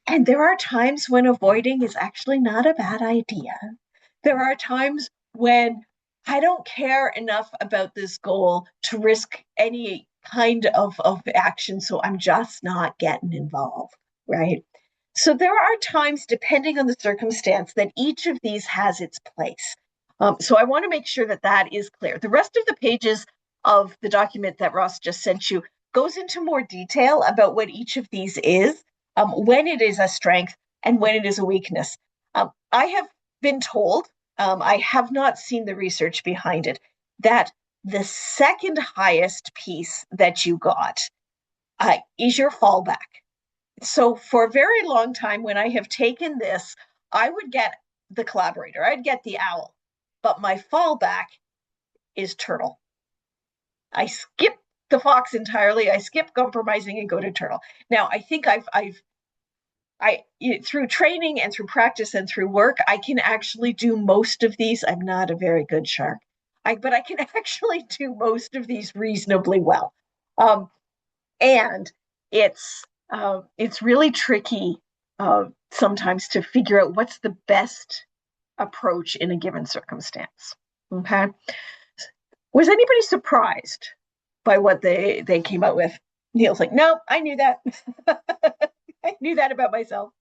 [SPEAKER 2] And there are times when avoiding is actually not a bad idea. There are times when I don't care enough about this goal to risk any kind of action, so I'm just not getting involved, right? So there are times, depending on the circumstance, that each of these has its place. So I want to make sure that that is clear. The rest of the pages of the document that Ross just sent you goes into more detail about what each of these is, when it is a strength and when it is a weakness. I have been told, I have not seen the research behind it, that the second highest piece that you got is your fallback. So for a very long time, when I have taken this, I would get the collaborator, I'd get the owl, but my fallback is turtle. I skip the fox entirely. I skip compromising and go to turtle. Now, I think through training and through practice and through work, I can actually do most of these. I'm not a very good shark, but I can actually do most of these reasonably well. And it's really tricky sometimes to figure out what's the best approach in a given circumstance. Okay. Was anybody surprised by what they came out with? Neil's like, no, I knew that. I knew that about myself.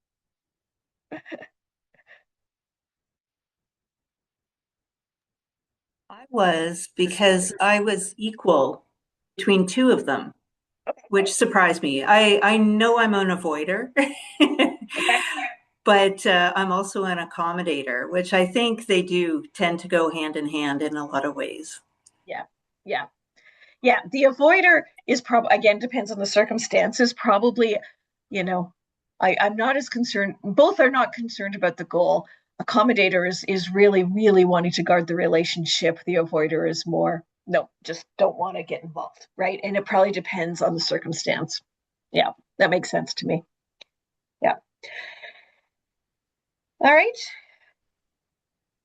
[SPEAKER 9] I was, because I was equal between two of them, which surprised me. I know I'm an avoider, but I'm also an accommodator, which I think they do tend to go hand in hand in a lot of ways.
[SPEAKER 2] Yeah. The avoider is probably, again, depends on the circumstances. Probably, I'm not as concerned. Both are not concerned about the goal. Accommodator is really, really wanting to guard the relationship. The avoider is more, no, just don't want to get involved, right? And it probably depends on the circumstance. Yeah, that makes sense to me. Yeah. All right.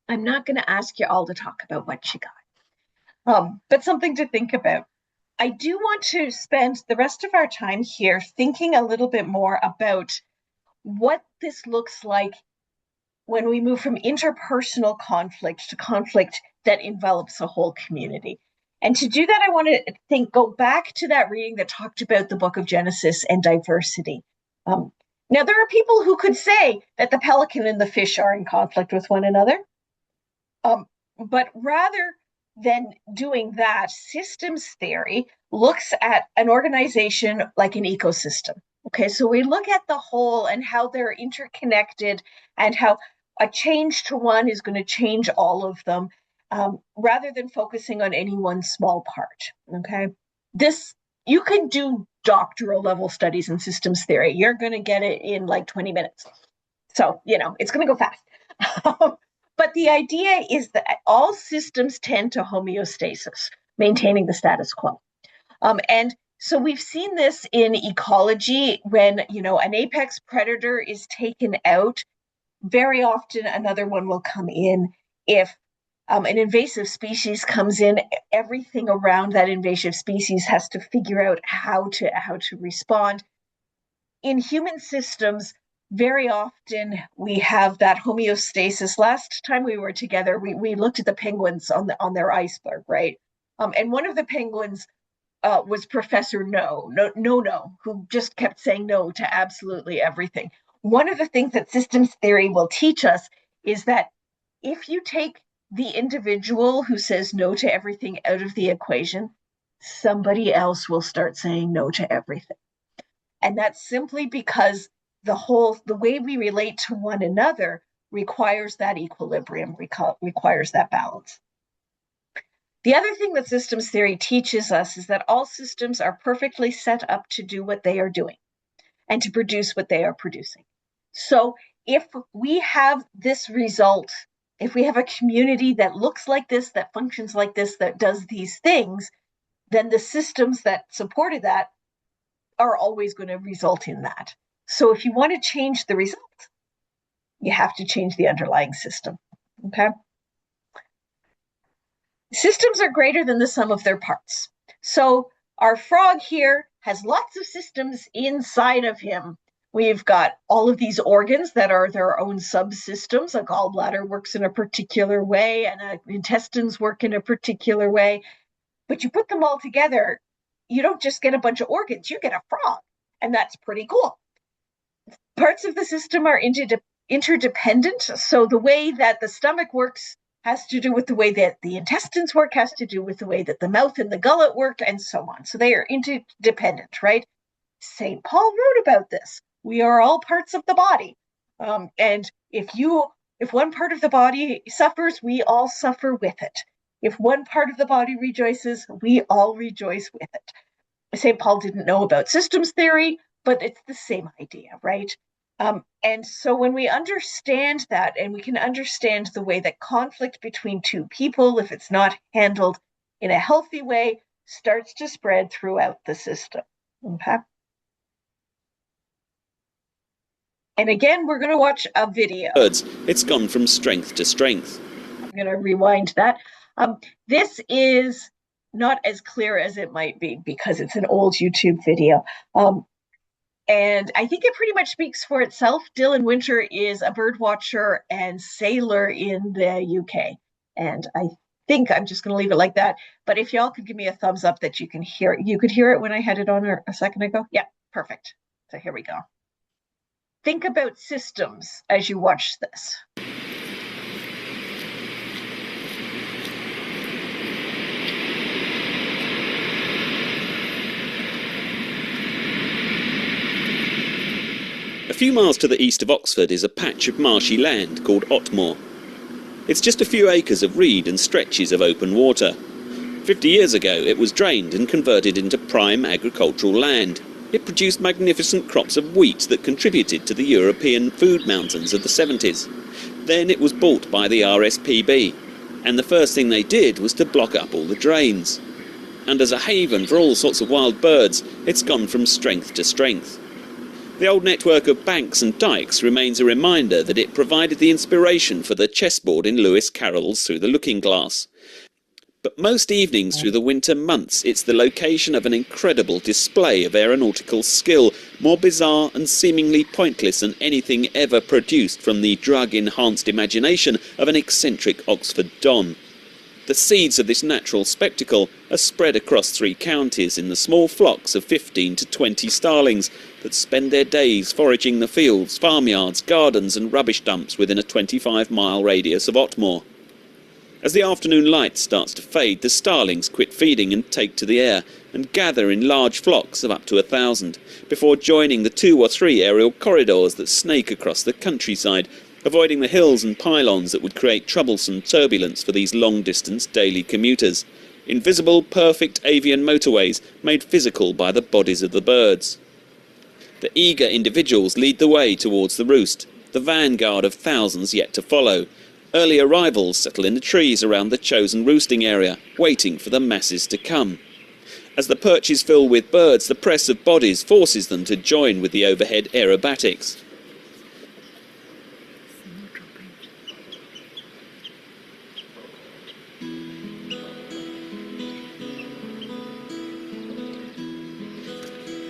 [SPEAKER 2] I'm not going to ask you all to talk about what you got, but something to think about. I do want to spend the rest of our time here thinking a little bit more about what this looks like when we move from interpersonal conflict to conflict that envelops a whole community. And to do that, I want to go back to that reading that talked about the book of Genesis and diversity. Now, there are people who could say that the pelican and the fish are in conflict with one another. But rather than doing that, systems theory looks at an organization like an ecosystem. Okay, so we look at the whole and how they're interconnected and how a change to one is going to change all of them, rather than focusing on any one small part. Okay, you can do doctoral level studies in systems theory. You're going to get it in like 20 minutes. So, it's going to go fast. But the idea is that all systems tend to homeostasis, maintaining the status quo. And So we've seen this in ecology when, an apex predator is taken out, very often another one will come in. If an invasive species comes in, everything around that invasive species has to figure out how to respond. In human systems, very often we have that homeostasis. Last time we were together, we looked at the penguins on their iceberg, right? And one of the penguins was Professor No, who just kept saying no to absolutely everything. One of the things that systems theory will teach us is that if you take the individual who says no to everything out of the equation, somebody else will start saying no to everything. And that's simply because the way we relate to one another requires that equilibrium, requires that balance. The other thing that systems theory teaches us is that all systems are perfectly set up to do what they are doing and to produce what they are producing. So if we have this result, if we have a community that looks like this, that functions like this, that does these things, then the systems that supported that are always going to result in that. So if you want to change the result, you have to change the underlying system. Okay? Systems are greater than the sum of their parts. So our frog here has lots of systems inside of him. We've got all of these organs that are their own subsystems. A gallbladder works in a particular way, and intestines work in a particular way. But you put them all together, you don't just get a bunch of organs, you get a frog. And that's pretty cool. Parts of the system are interdependent. So the way that the stomach works has to do with the way that the intestines work, has to do with the way that the mouth and the gullet work, and so on. So they are interdependent, right? St. Paul wrote about this. We are all parts of the body. And if one part of the body suffers, we all suffer with it. If one part of the body rejoices, we all rejoice with it. St. Paul didn't know about systems theory, but it's the same idea, right? And so when we understand that, and we can understand the way that conflict between two people, if it's not handled in a healthy way, starts to spread throughout the system. Okay. And again, we're going to watch a video.
[SPEAKER 13] It's gone from strength to strength.
[SPEAKER 2] I'm going to rewind that. This is not as clear as it might be because it's an old YouTube video. And I think it pretty much speaks for itself. Dylan Winter is a bird watcher and sailor in the UK. And I think I'm just going to leave it like that. But if y'all could give me a thumbs up that you can hear it. You could hear it when I had it on a second ago. Yeah, perfect. So here we go. Think about systems as you watch this.
[SPEAKER 13] A few miles to the east of Oxford is a patch of marshy land called Otmore. It's just a few acres of reed and stretches of open water. 50 years ago it was drained and converted into prime agricultural land. It produced magnificent crops of wheat that contributed to the European food mountains of the 70s. Then it was bought by the RSPB, and the first thing they did was to block up all the drains. And as a haven for all sorts of wild birds, it's gone from strength to strength. The old network of banks and dikes remains a reminder that it provided the inspiration for the chessboard in Lewis Carroll's Through the Looking Glass. But most evenings through the winter months, it's the location of an incredible display of aeronautical skill, more bizarre and seemingly pointless than anything ever produced from the drug-enhanced imagination of an eccentric Oxford Don. The seeds of this natural spectacle are spread across 3 counties in the small flocks of 15 to 20 starlings that spend their days foraging the fields, farmyards, gardens and rubbish dumps within a 25-mile radius of Otmore. As the afternoon light starts to fade, the starlings quit feeding and take to the air and gather in large flocks of up to 1,000 before joining the 2 or 3 aerial corridors that snake across the countryside, avoiding the hills and pylons that would create troublesome turbulence for these long-distance daily commuters. Invisible, perfect avian motorways made physical by the bodies of the birds. The eager individuals lead the way towards the roost, the vanguard of thousands yet to follow. Early arrivals settle in the trees around the chosen roosting area, waiting for the masses to come. As the perches fill with birds, the press of bodies forces them to join with the overhead aerobatics.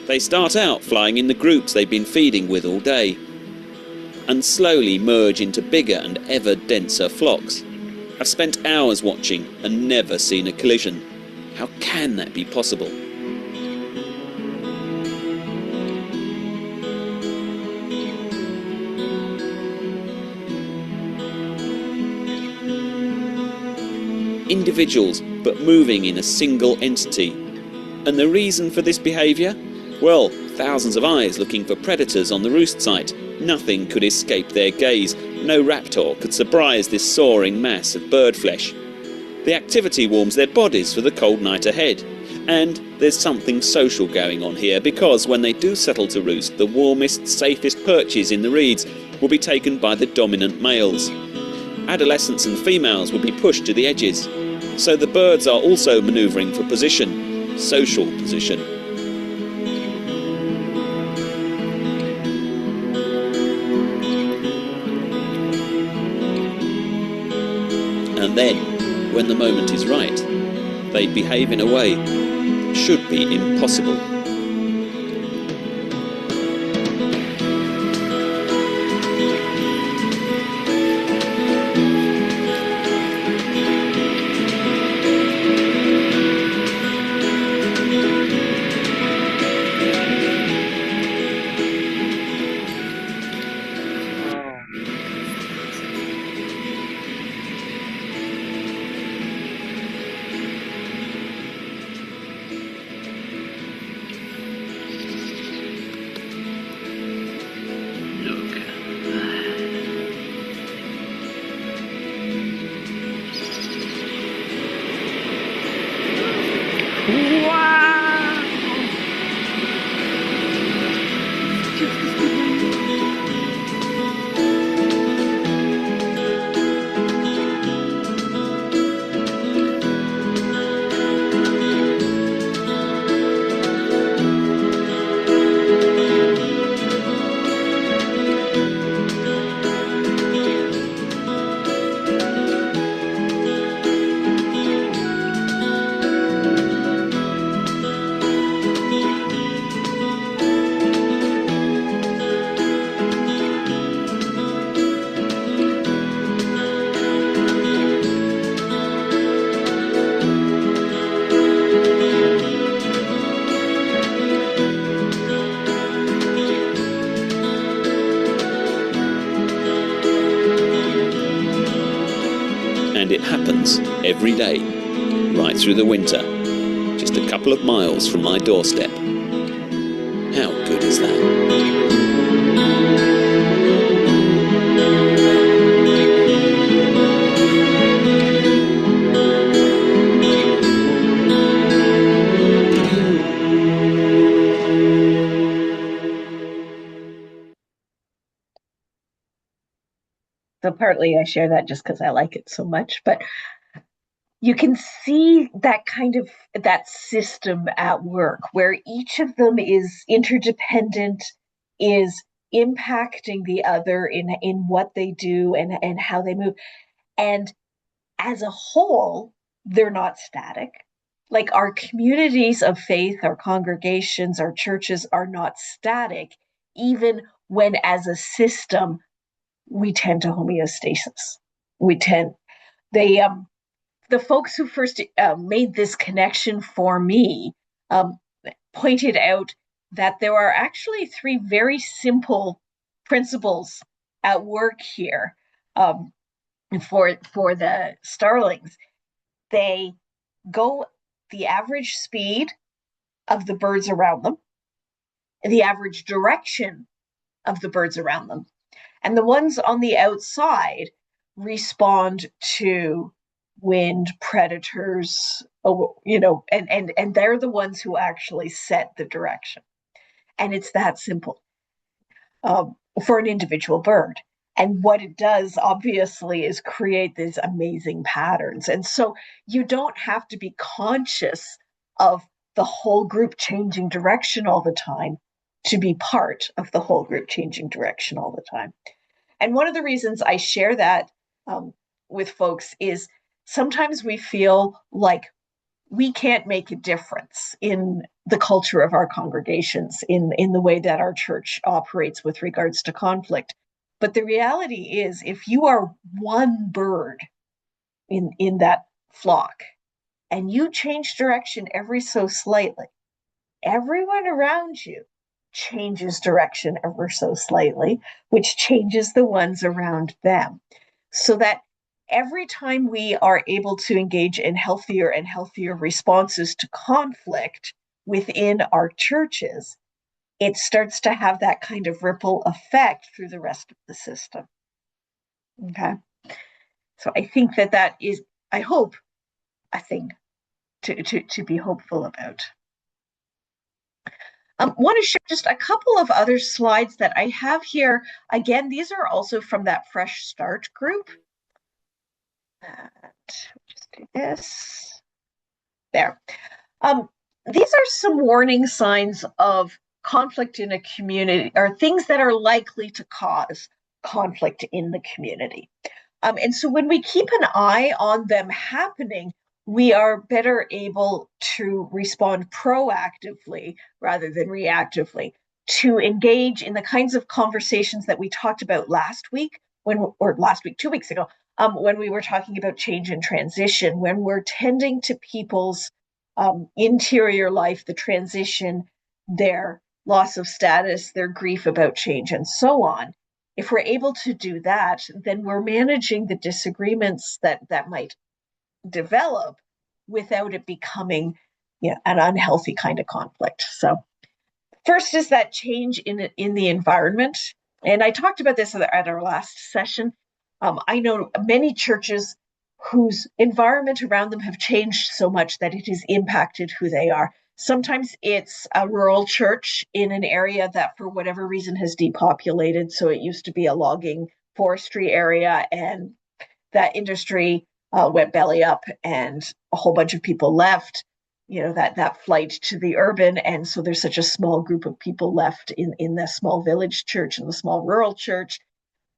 [SPEAKER 13] They start out flying in the groups they've been feeding with all day, and slowly merge into bigger and ever denser flocks. I've spent hours watching and never seen a collision. How can that be possible? Individuals, but moving in a single entity. And the reason for this behaviour? Well, thousands of eyes looking for predators on the roost site. Nothing could escape their gaze. No raptor could surprise this soaring mass of bird flesh. The activity warms their bodies for the cold night ahead. And there's something social going on here, because when they do settle to roost, the warmest, safest perches in the reeds will be taken by the dominant males. Adolescents and females will be pushed to the edges. So the birds are also manoeuvring for position, social position. And then, when the moment is right, they behave in a way that should be impossible. And it happens every day, right through the winter, just a couple of miles from my doorstep. How good is that?
[SPEAKER 2] So partly I share that just because I like it so much, but you can see that kind of that system at work where each of them is interdependent, is impacting the other in what they do and how they move. And as a whole, they're not static. Like our communities of faith, our congregations, our churches are not static, even when as a system we tend to homeostasis. We tend they the folks who first made this connection for me pointed out that there are actually three very simple principles at work here for the starlings. They go the average speed of the birds around them, the average direction of the birds around them, and the ones on the outside respond to wind, predators, and they're the ones who actually set the direction. And it's that simple for an individual bird. And what it does, obviously, is create these amazing patterns. And so you don't have to be conscious of the whole group changing direction all the time to be part of the whole group changing direction all the time. And one of the reasons I share that with folks is sometimes we feel like we can't make a difference in the culture of our congregations, in the way that our church operates with regards to conflict. But the reality is, if you are one bird in that flock and you change direction every so slightly, everyone around you changes direction ever so slightly, which changes the ones around them. So that every time we are able to engage in healthier and healthier responses to conflict within our churches, it starts to have that kind of ripple effect through the rest of the system. Okay. So I think that is, I hope, a thing to be hopeful about. Want to share just a couple of other slides that I have here. Again, these are also from that Fresh Start group. And just do this. There. These are some warning signs of conflict in a community, or things that are likely to cause conflict in the community. And so when we keep an eye on them happening, we are better able to respond proactively rather than reactively, to engage in the kinds of conversations that we talked about last week, or last week, 2 weeks ago, when we were talking about change and transition, when we're tending to people's interior life, the transition, their loss of status, their grief about change, and so on. If we're able to do that, then we're managing the disagreements that might develop without it becoming, an unhealthy kind of conflict. So first is that change in the environment. And I talked about this at our last session. I know many churches whose environment around them have changed so much that it has impacted who they are. Sometimes it's a rural church in an area that for whatever reason has depopulated. So it used to be a logging forestry area, and that industry went belly up and a whole bunch of people left, that flight to the urban. And so there's such a small group of people left in the small village church and the small rural church.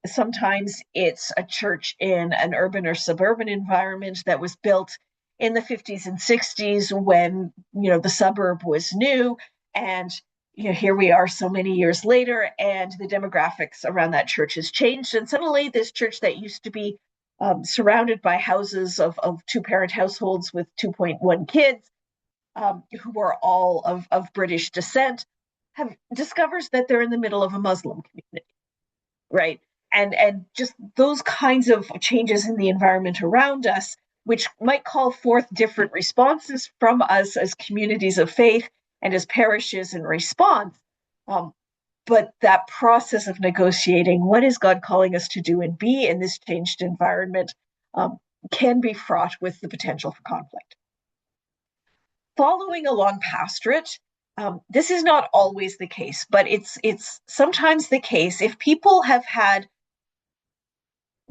[SPEAKER 2] Sometimes it's a church in an urban or suburban environment that was built in the 50s and 60s when, the suburb was new. And, here we are so many years later, and the demographics around that church has changed. And suddenly this church that used to be surrounded by houses of two-parent households with 2.1 kids, who are all of British descent, discovers that they're in the middle of a Muslim community, right? And just those kinds of changes in the environment around us, which might call forth different responses from us as communities of faith and as parishes in response. But that process of negotiating what is God calling us to do and be in this changed environment can be fraught with the potential for conflict. Following along pastorate, this is not always the case, but it's sometimes the case if people have had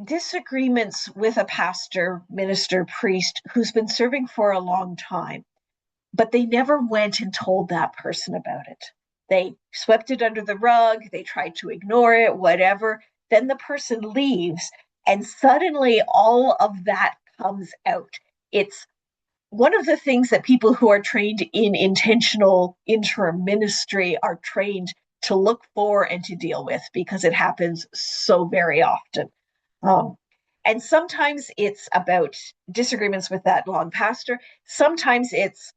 [SPEAKER 2] disagreements with a pastor, minister, priest who's been serving for a long time, but they never went and told that person about it. They swept it under the rug, they tried to ignore it, whatever. Then the person leaves, and suddenly all of that comes out. It's one of the things that people who are trained in intentional interim ministry are trained to look for and to deal with, because it happens so very often. And sometimes it's about disagreements with that long pastor. Sometimes it's,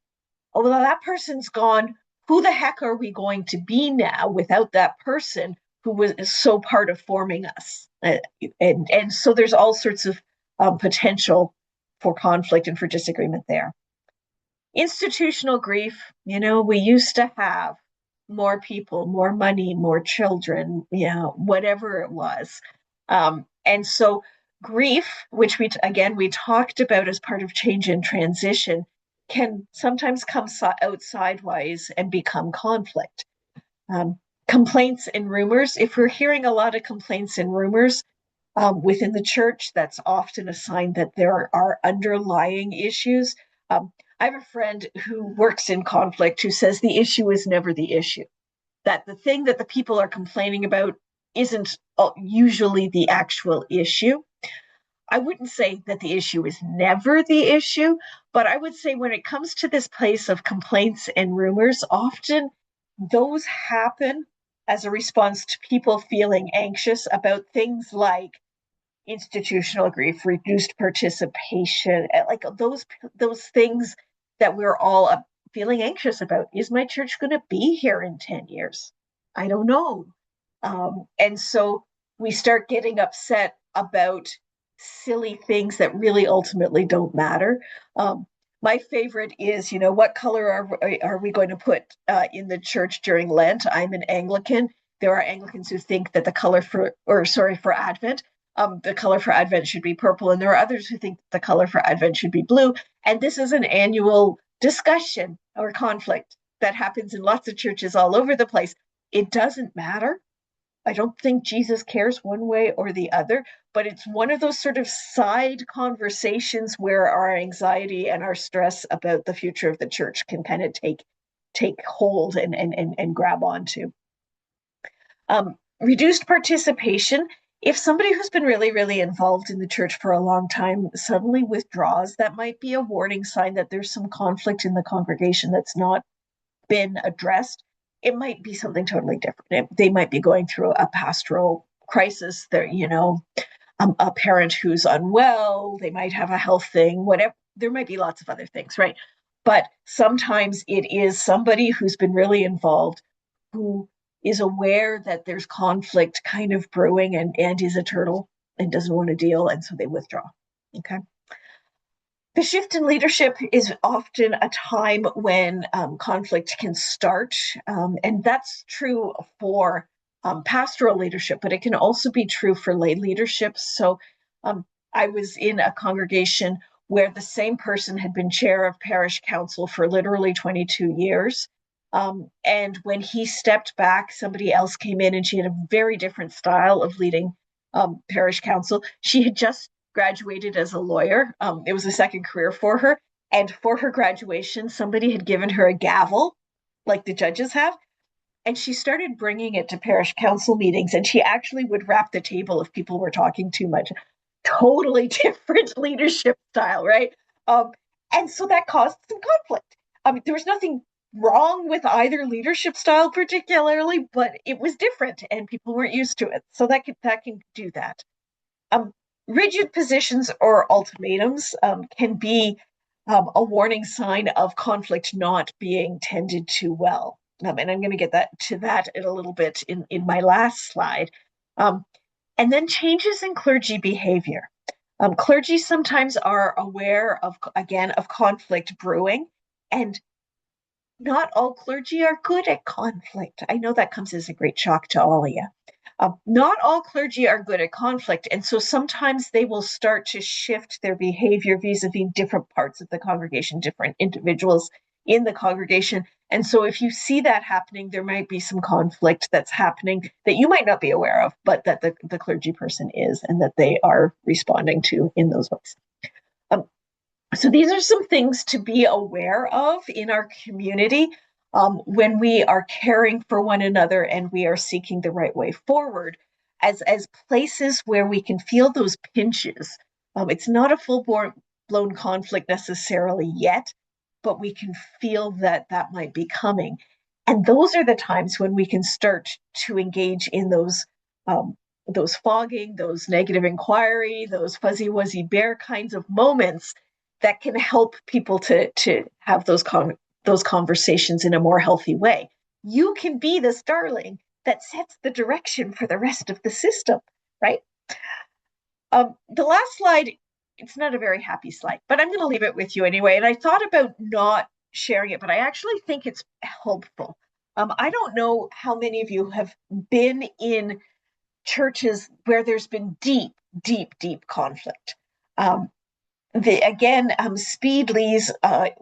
[SPEAKER 2] oh, well, that person's gone. Who the heck are we going to be now without that person who was so part of forming us? And so there's all sorts of potential for conflict and for disagreement there. Institutional grief, we used to have more people, more money, more children, whatever it was. And so grief, which we talked about as part of change and transition, can sometimes come out sideways and become conflict. Complaints and rumors, if we're hearing a lot of complaints and rumors within the church, that's often a sign that there are underlying issues. I have a friend who works in conflict who says the issue is never the issue, that the thing that the people are complaining about isn't usually the actual issue. I wouldn't say that the issue is never the issue, but I would say when it comes to this place of complaints and rumors, often those happen as a response to people feeling anxious about things like institutional grief, reduced participation, like those things that we're all feeling anxious about. Is my church going to be here in 10 years? I don't know. And so we start getting upset about silly things that really ultimately don't matter. My favorite is, what color are we going to put in the church during Lent? I'm an Anglican. There are Anglicans who think that for Advent, the color for Advent should be purple, and there are others who think the color for Advent should be blue. And this is an annual discussion or conflict that happens in lots of churches all over the place. It doesn't matter. I don't think Jesus cares one way or the other, but it's one of those sort of side conversations where our anxiety and our stress about the future of the church can kind of take hold and grab onto. Reduced participation. If somebody who's been really, really involved in the church for a long time suddenly withdraws, that might be a warning sign that there's some conflict in the congregation that's not been addressed. It might be something totally different. They might be going through a pastoral crisis. They're, a parent who's unwell. They might have a health thing, whatever. There might be lots of other things, right? But sometimes it is somebody who's been really involved who is aware that there's conflict kind of brewing and is a turtle and doesn't want to deal. And so they withdraw. Okay. The shift in leadership is often a time when conflict can start. And that's true for pastoral leadership, but it can also be true for lay leadership. So I was in a congregation where the same person had been chair of parish council for literally 22 years. And when he stepped back, somebody else came in and she had a very different style of leading parish council. She had just graduated as a lawyer. It was a second career for her. And for her graduation, somebody had given her a gavel, like the judges have. And she started bringing it to parish council meetings. And she actually would rap the table if people were talking too much. Totally different leadership style, right? And so that caused some conflict. There was nothing wrong with either leadership style particularly, but it was different and people weren't used to it. So that can do that. Rigid positions or ultimatums can be a warning sign of conflict not being tended to well. And I'm going to get to that in a little bit in my last slide. And then changes in clergy behavior. Clergy sometimes are aware of conflict brewing, and not all clergy are good at conflict. I know that comes as a great shock to all of you. Not all clergy are good at conflict, and so sometimes they will start to shift their behavior vis-a-vis different parts of the congregation, different individuals in the congregation. And so if you see that happening, there might be some conflict that's happening that you might not be aware of, but that the clergy person is, and that they are responding to in those ways. So these are some things to be aware of in our community when we are caring for one another and we are seeking the right way forward as places where we can feel those pinches. It's not a full-blown conflict necessarily yet, but we can feel that might be coming. And those are the times when we can start to engage in those fogging, those negative inquiry, those fuzzy-wuzzy bear kinds of moments that can help people to have those conversations in a more healthy way. You can be the starling that sets the direction for the rest of the system, right? The last slide, it's not a very happy slide, but I'm going to leave it with you anyway. And I thought about not sharing it, but I actually think it's helpful. I don't know how many of you have been in churches where there's been deep, deep, deep conflict. Speed Lees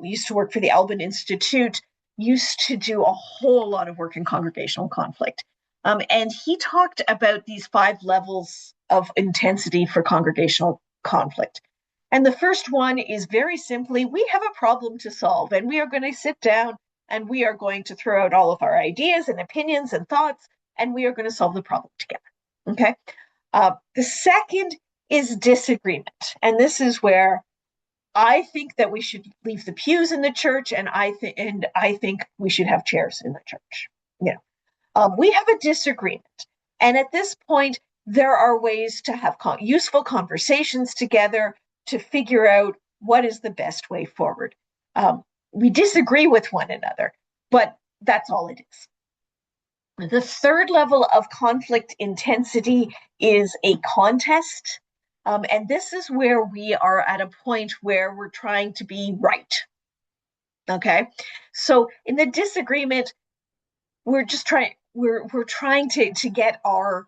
[SPEAKER 2] used to work for the Alban Institute, used to do a whole lot of work in congregational conflict. And he talked about these 5 levels of intensity for congregational conflict. And the first one is very simply, we have a problem to solve, and we are going to sit down and we are going to throw out all of our ideas and opinions and thoughts, and we are going to solve the problem together. Okay. The second is disagreement. And this is where I think that we should leave the pews in the church, and I think we should have chairs in the church. We have a disagreement, and at this point, there are ways to have useful conversations together to figure out what is the best way forward. We disagree with one another, but that's all it is. The third level of conflict intensity is a contest. And this is where we are at a point where we're trying to be right. Okay. So in the disagreement, we're trying to get our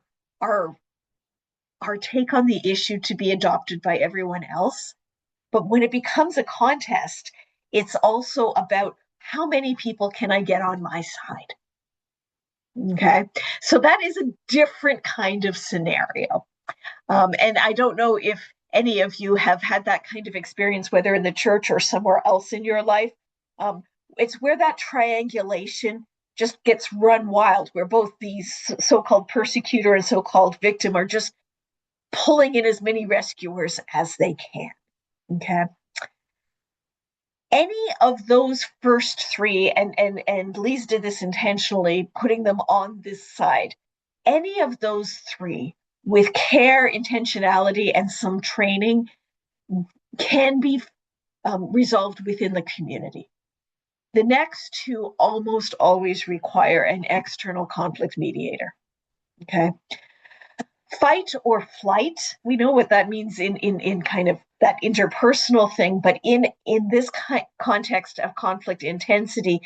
[SPEAKER 2] take on the issue to be adopted by everyone else. But when it becomes a contest, it's also about how many people can I get on my side. Okay. So that is a different kind of scenario. And I don't know if any of you have had that kind of experience, whether in the church or somewhere else in your life. It's where that triangulation just gets run wild, where both these so-called persecutor and so-called victim are just pulling in as many rescuers as they can. Okay. Any of those first three, and Lise did this intentionally, putting them on this side, any of those three with care, intentionality, and some training can be resolved within the community. The next two almost always require an external conflict mediator. Okay. Fight or flight, we know what that means in kind of that interpersonal thing, but in this context of conflict intensity,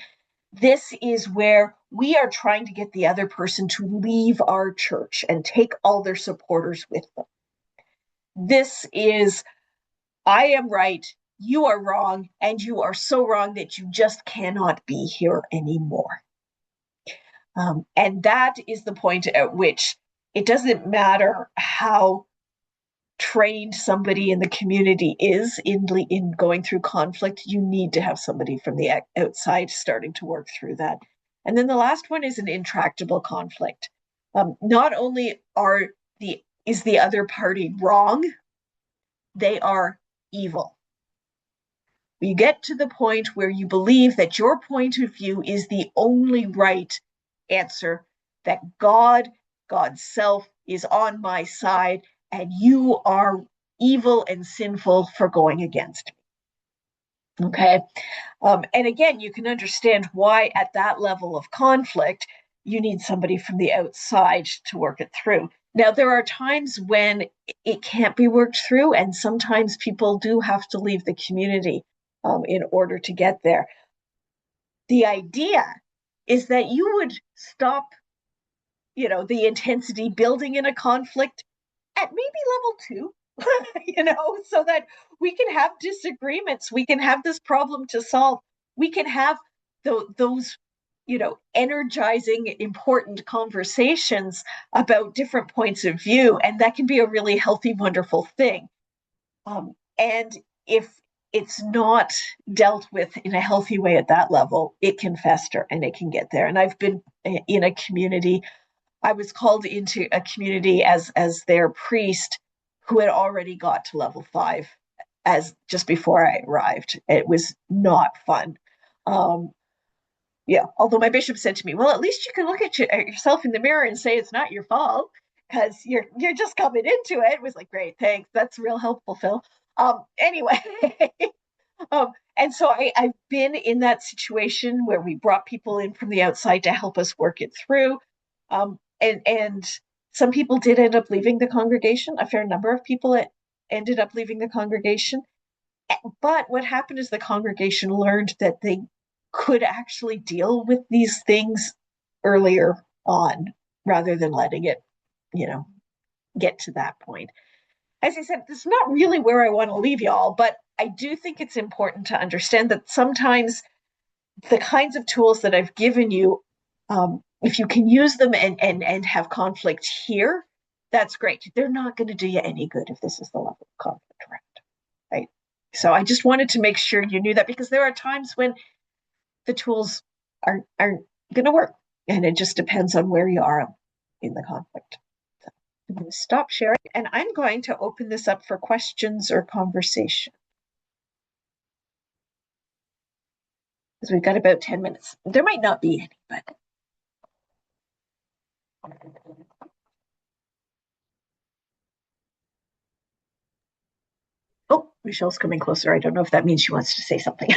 [SPEAKER 2] this is where we are trying to get the other person to leave our church and take all their supporters with them. This is, I am right, you are wrong, and you are so wrong that you just cannot be here anymore. And that is the point at which it doesn't matter how trained somebody in the community is in going through conflict. You need to have somebody from the outside starting to work through that. And then the last one is an intractable conflict. Not only is the other party wrong, they are evil. You get to the point where you believe that your point of view is the only right answer, that God's self is on my side, and you are evil and sinful for going against me. Okay. And again, you can understand why at that level of conflict, you need somebody from the outside to work it through. Now, there are times when it can't be worked through, and sometimes people do have to leave the community in order to get there. The idea is that you would stop, the intensity building in a conflict at maybe level 2, so that we can have disagreements. We can have this problem to solve. We can have those, energizing, important conversations about different points of view. And that can be a really healthy, wonderful thing. And if it's not dealt with in a healthy way at that level, it can fester and it can get there. And I've been in a community. I was called into a community as their priest who had already got to level 5 as just before I arrived. It was not fun. Although my bishop said to me, well, at least you can look at yourself in the mirror and say it's not your fault because you're just coming into it. It was like, great, thanks. That's real helpful, Phil. Anyway, and so I've been in that situation where we brought people in from the outside to help us work it through. And some people did end up leaving the congregation. A fair number of people ended up leaving the congregation. But what happened is the congregation learned that they could actually deal with these things earlier on rather than letting it, get to that point. As I said, this is not really where I want to leave y'all, but I do think it's important to understand that sometimes the kinds of tools that I've given you, if you can use them and have conflict here, that's great. They're not going to do you any good if this is the level of conflict around, right? So I just wanted to make sure you knew that, because there are times when the tools aren't going to work, and it just depends on where you are in the conflict. So I'm going to stop sharing, and I'm going to open this up for questions or conversation, because we've got about 10 minutes. There might not be any, but oh, Michelle's coming closer. I don't know if that means she wants to say something.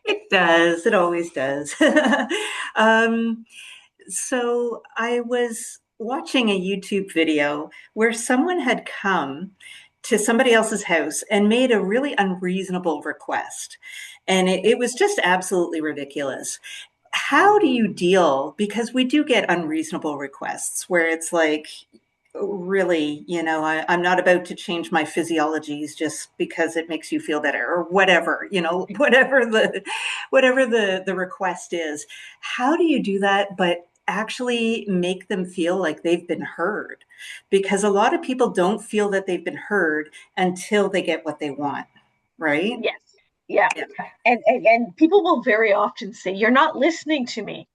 [SPEAKER 9] It does. It always does. So I was watching a YouTube video where someone had come to somebody else's house and made a really unreasonable request. And it was just absolutely ridiculous. How do you deal? Because we do get unreasonable requests where it's like, really, I'm not about to change my physiologies just because it makes you feel better, or whatever, whatever the request is. How do you do that but actually make them feel like they've been heard? Because a lot of people don't feel that they've been heard until they get what they want, right?
[SPEAKER 2] Yes. Yeah. And people will very often say, you're not listening to me.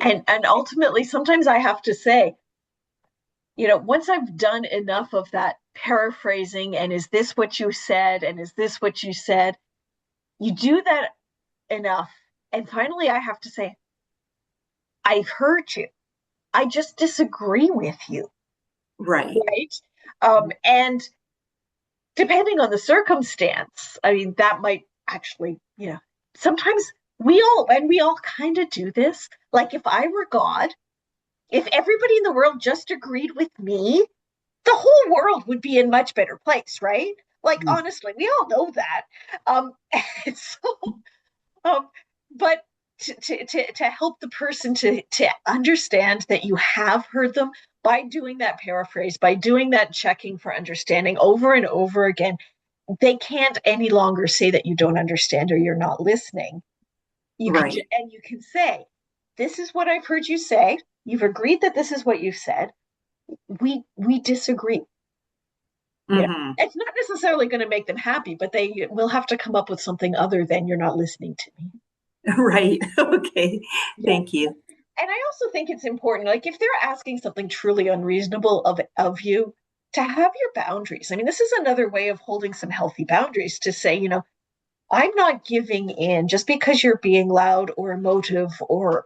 [SPEAKER 2] And ultimately, sometimes I have to say, once I've done enough of that paraphrasing, and is this what you said? And is this what you said? You do that enough. And finally, I have to say, I've heard you. I just disagree with you.
[SPEAKER 9] Right.
[SPEAKER 2] Right. And depending on the circumstance, I mean, that might actually, sometimes we all kind of do this. Like, if I were God, if everybody in the world just agreed with me, the whole world would be in much better place, right? Like, honestly, we all know that. And so, but to help the person to understand that you have heard them by doing that paraphrase, by doing that checking for understanding over and over again, they can't any longer say that you don't understand or you're not listening.
[SPEAKER 9] Right.
[SPEAKER 2] And you can say, this is what I've heard you say. You've agreed that this is what you said. We disagree. It's not necessarily going to make them happy, but they will have to come up with something other than you're not listening to me.
[SPEAKER 9] Right. Okay. Thank you.
[SPEAKER 2] And I also think it's important, like, if they're asking something truly unreasonable of you, to have your boundaries. I mean, this is another way of holding some healthy boundaries, to say, I'm not giving in just because you're being loud or emotive or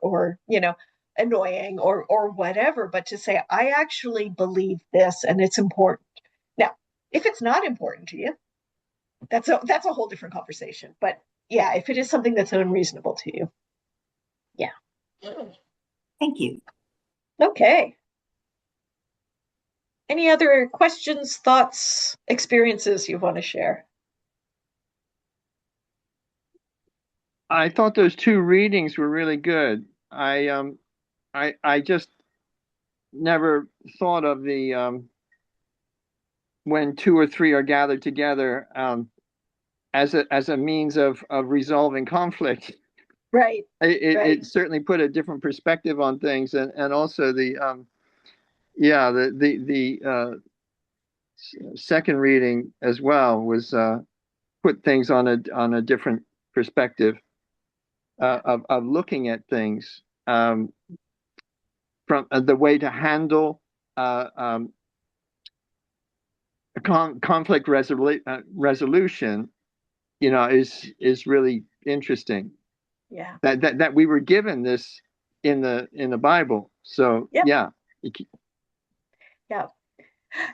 [SPEAKER 2] annoying or whatever, but to say, I actually believe this and it's important. Now, if it's not important to you, that's a whole different conversation. But yeah, if it is something that's unreasonable to you, yeah.
[SPEAKER 9] Thank you.
[SPEAKER 2] Okay. Any other questions, thoughts, experiences you want to share?
[SPEAKER 8] I thought those two readings were really good. I just never thought of the when two or three are gathered together as a means of resolving conflict.
[SPEAKER 2] Right.
[SPEAKER 8] It certainly put a different perspective on things, and also the second reading as well was put things on a different perspective of looking at things, from the way to handle conflict resolution, is really interesting.
[SPEAKER 2] Yeah.
[SPEAKER 8] That we were given this in the Bible. So
[SPEAKER 2] yep.
[SPEAKER 8] yeah.
[SPEAKER 2] Yeah.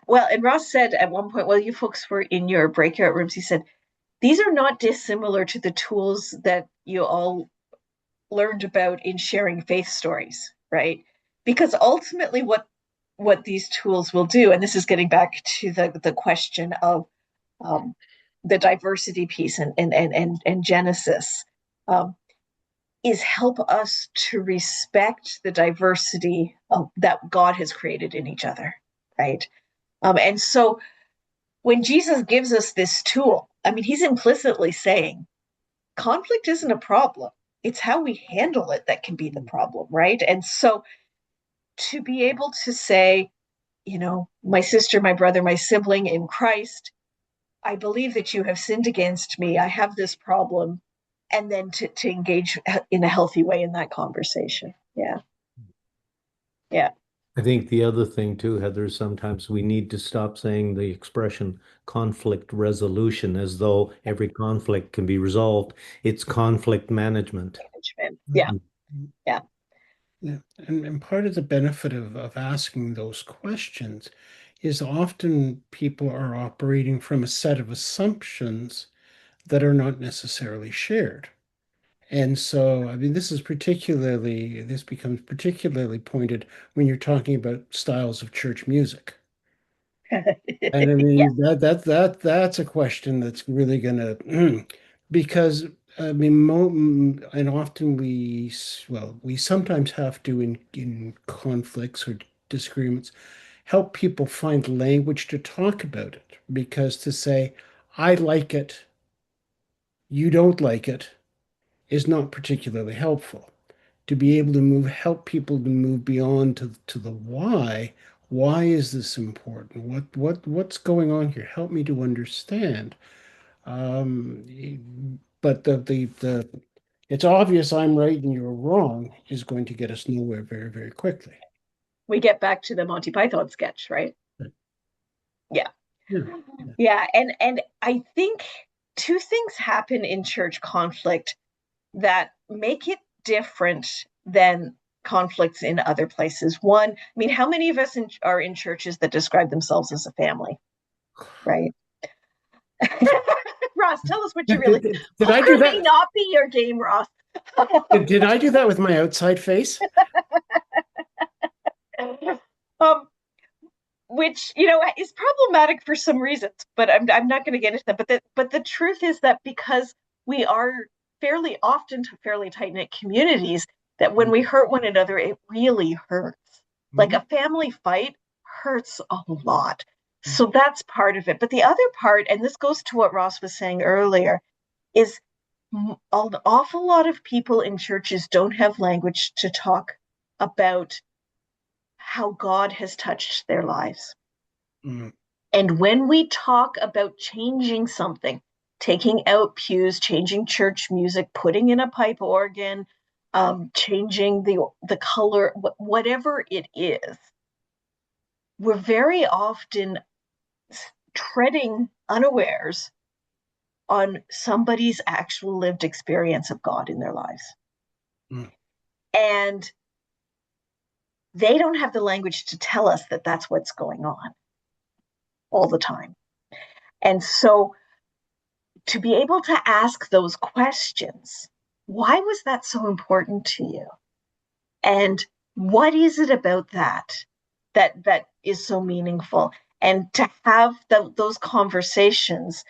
[SPEAKER 2] Well, and Ross said at one point, while you folks were in your breakout rooms, he said, these are not dissimilar to the tools that you all learned about in sharing faith stories, right? Because ultimately what these tools will do, and this is getting back to the question of the diversity piece and Genesis, is help us to respect the diversity that God has created in each other, right? And so when Jesus gives us this tool, I mean, he's implicitly saying conflict isn't a problem. It's how we handle it that can be the problem, right? And so to be able to say, my sister, my brother, my sibling in Christ, I believe that you have sinned against me. I have this problem. And then to engage in a healthy way in that conversation. Yeah. Yeah.
[SPEAKER 10] I think the other thing too, Heather, sometimes we need to stop saying the expression conflict resolution as though every conflict can be resolved. It's conflict management.
[SPEAKER 2] Management. Yeah. Yeah.
[SPEAKER 1] Yeah. And part of the benefit of asking those questions is often people are operating from a set of assumptions that are not necessarily shared. And so, I mean, this becomes particularly pointed when you're talking about styles of church music. And I
[SPEAKER 2] Yeah.
[SPEAKER 1] mean, that's a question that's really gonna, because I mean, and often we sometimes have to in conflicts or disagreements help people find language to talk about it, because to say, I like it, you don't like it, is not particularly helpful. To be able to help people to move beyond to the why. Why is this important? What's going on here? Help me to understand. But the it's obvious I'm right and you're wrong is going to get us nowhere very, very quickly.
[SPEAKER 2] We get back to the Monty Python sketch, right? Yeah.
[SPEAKER 1] Yeah.
[SPEAKER 2] Yeah. And I think two things happen in church conflict that make it different than conflicts in other places. One, I mean, how many of us are in churches that describe themselves as a family, right? Ross, tell us what you really
[SPEAKER 1] Did I do
[SPEAKER 2] may
[SPEAKER 1] that?
[SPEAKER 2] not be your game, Ross.
[SPEAKER 1] Did I do that with my outside face?
[SPEAKER 2] um, which is problematic for some reasons, but I'm not going to get into that. But the truth is that because we are fairly often to fairly tight knit communities, that when we hurt one another, it really hurts. Like a family fight hurts a lot. So that's part of it. But the other part, and this goes to what Ross was saying earlier, is an awful lot of people in churches don't have language to talk about how God has touched their lives.
[SPEAKER 1] Mm.
[SPEAKER 2] And when we talk about changing something, taking out pews, changing church music, putting in a pipe organ, changing the color, whatever it is, we're very often treading unawares on somebody's actual lived experience of God in their lives.
[SPEAKER 1] Mm.
[SPEAKER 2] And they don't have the language to tell us that that's what's going on all the time. And so to be able to ask those questions, why was that so important to you? And what is it about that is so meaningful? And to have those conversations,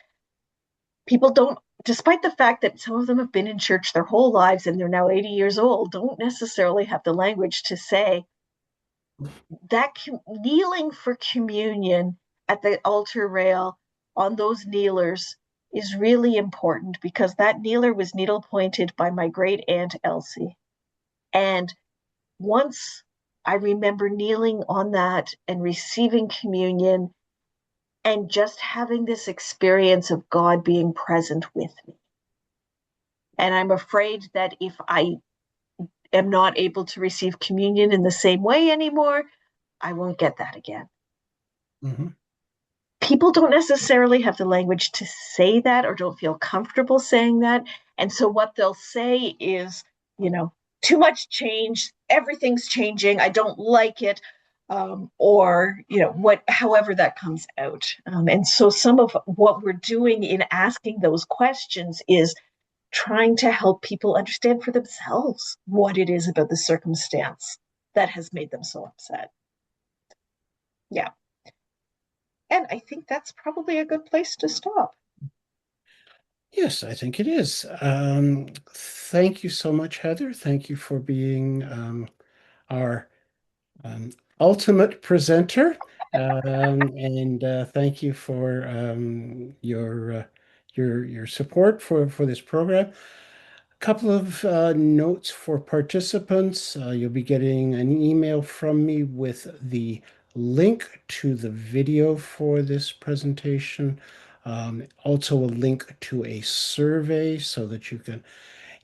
[SPEAKER 2] people don't, despite the fact that some of them have been in church their whole lives and they're now 80 years old, don't necessarily have the language to say that kneeling for communion at the altar rail on those kneelers is really important, because that kneeler was needle pointed by my great aunt Elsie. And once I remember kneeling on that and receiving communion and just having this experience of God being present with me. And I'm afraid that if I am not able to receive communion in the same way anymore, I won't get that again.
[SPEAKER 1] Mm-hmm.
[SPEAKER 2] People don't necessarily have the language to say that or don't feel comfortable saying that. And so what they'll say is, too much change, everything's changing, I don't like it, or, however that comes out. And so some of what we're doing in asking those questions is trying to help people understand for themselves what it is about the circumstance that has made them so upset. Yeah. And I think that's probably a good place to stop.
[SPEAKER 1] Yes, I think it is. Thank you so much, Heather. Thank you for being our um, ultimate presenter. And thank you for your support for this program. A couple of notes for participants. You'll be getting an email from me with the link to the video for this presentation. Also a link to a survey so that you can,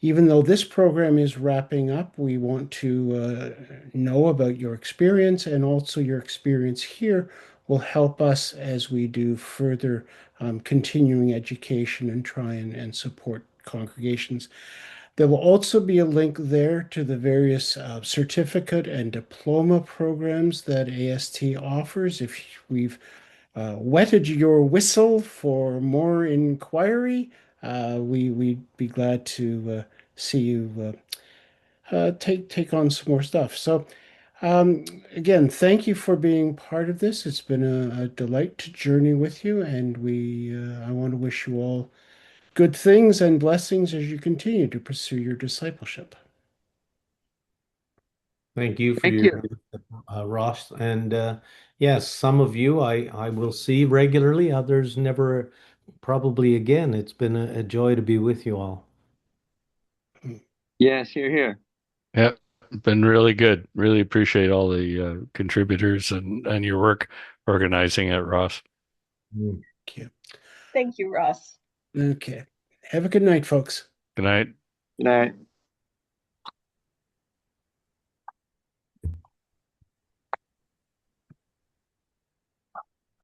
[SPEAKER 1] even though this program is wrapping up, we want to know about your experience, and also your experience here will help us as we do further continuing education and try and support congregations. There will also be a link there to the various certificate and diploma programs that AST offers. If we've wetted your whistle for more inquiry, we'd be glad to see you take on some more stuff. So again, thank you for being part of this. It's been a delight to journey with you, and I want to wish you all good things and blessings as you continue to pursue your discipleship.
[SPEAKER 10] Thank you for
[SPEAKER 8] Thank
[SPEAKER 10] your
[SPEAKER 8] you.
[SPEAKER 10] Ross. And yes, some of you I will see regularly, others never, probably again. It's been a joy to be with you all.
[SPEAKER 8] Yes, here.
[SPEAKER 11] Yeah, been really good. Really appreciate all the contributors and your work organizing it, Ross.
[SPEAKER 10] Mm.
[SPEAKER 1] Thank you.
[SPEAKER 2] Thank you, Ross.
[SPEAKER 1] Okay. Have a good night, folks.
[SPEAKER 11] Good night.
[SPEAKER 8] Good night.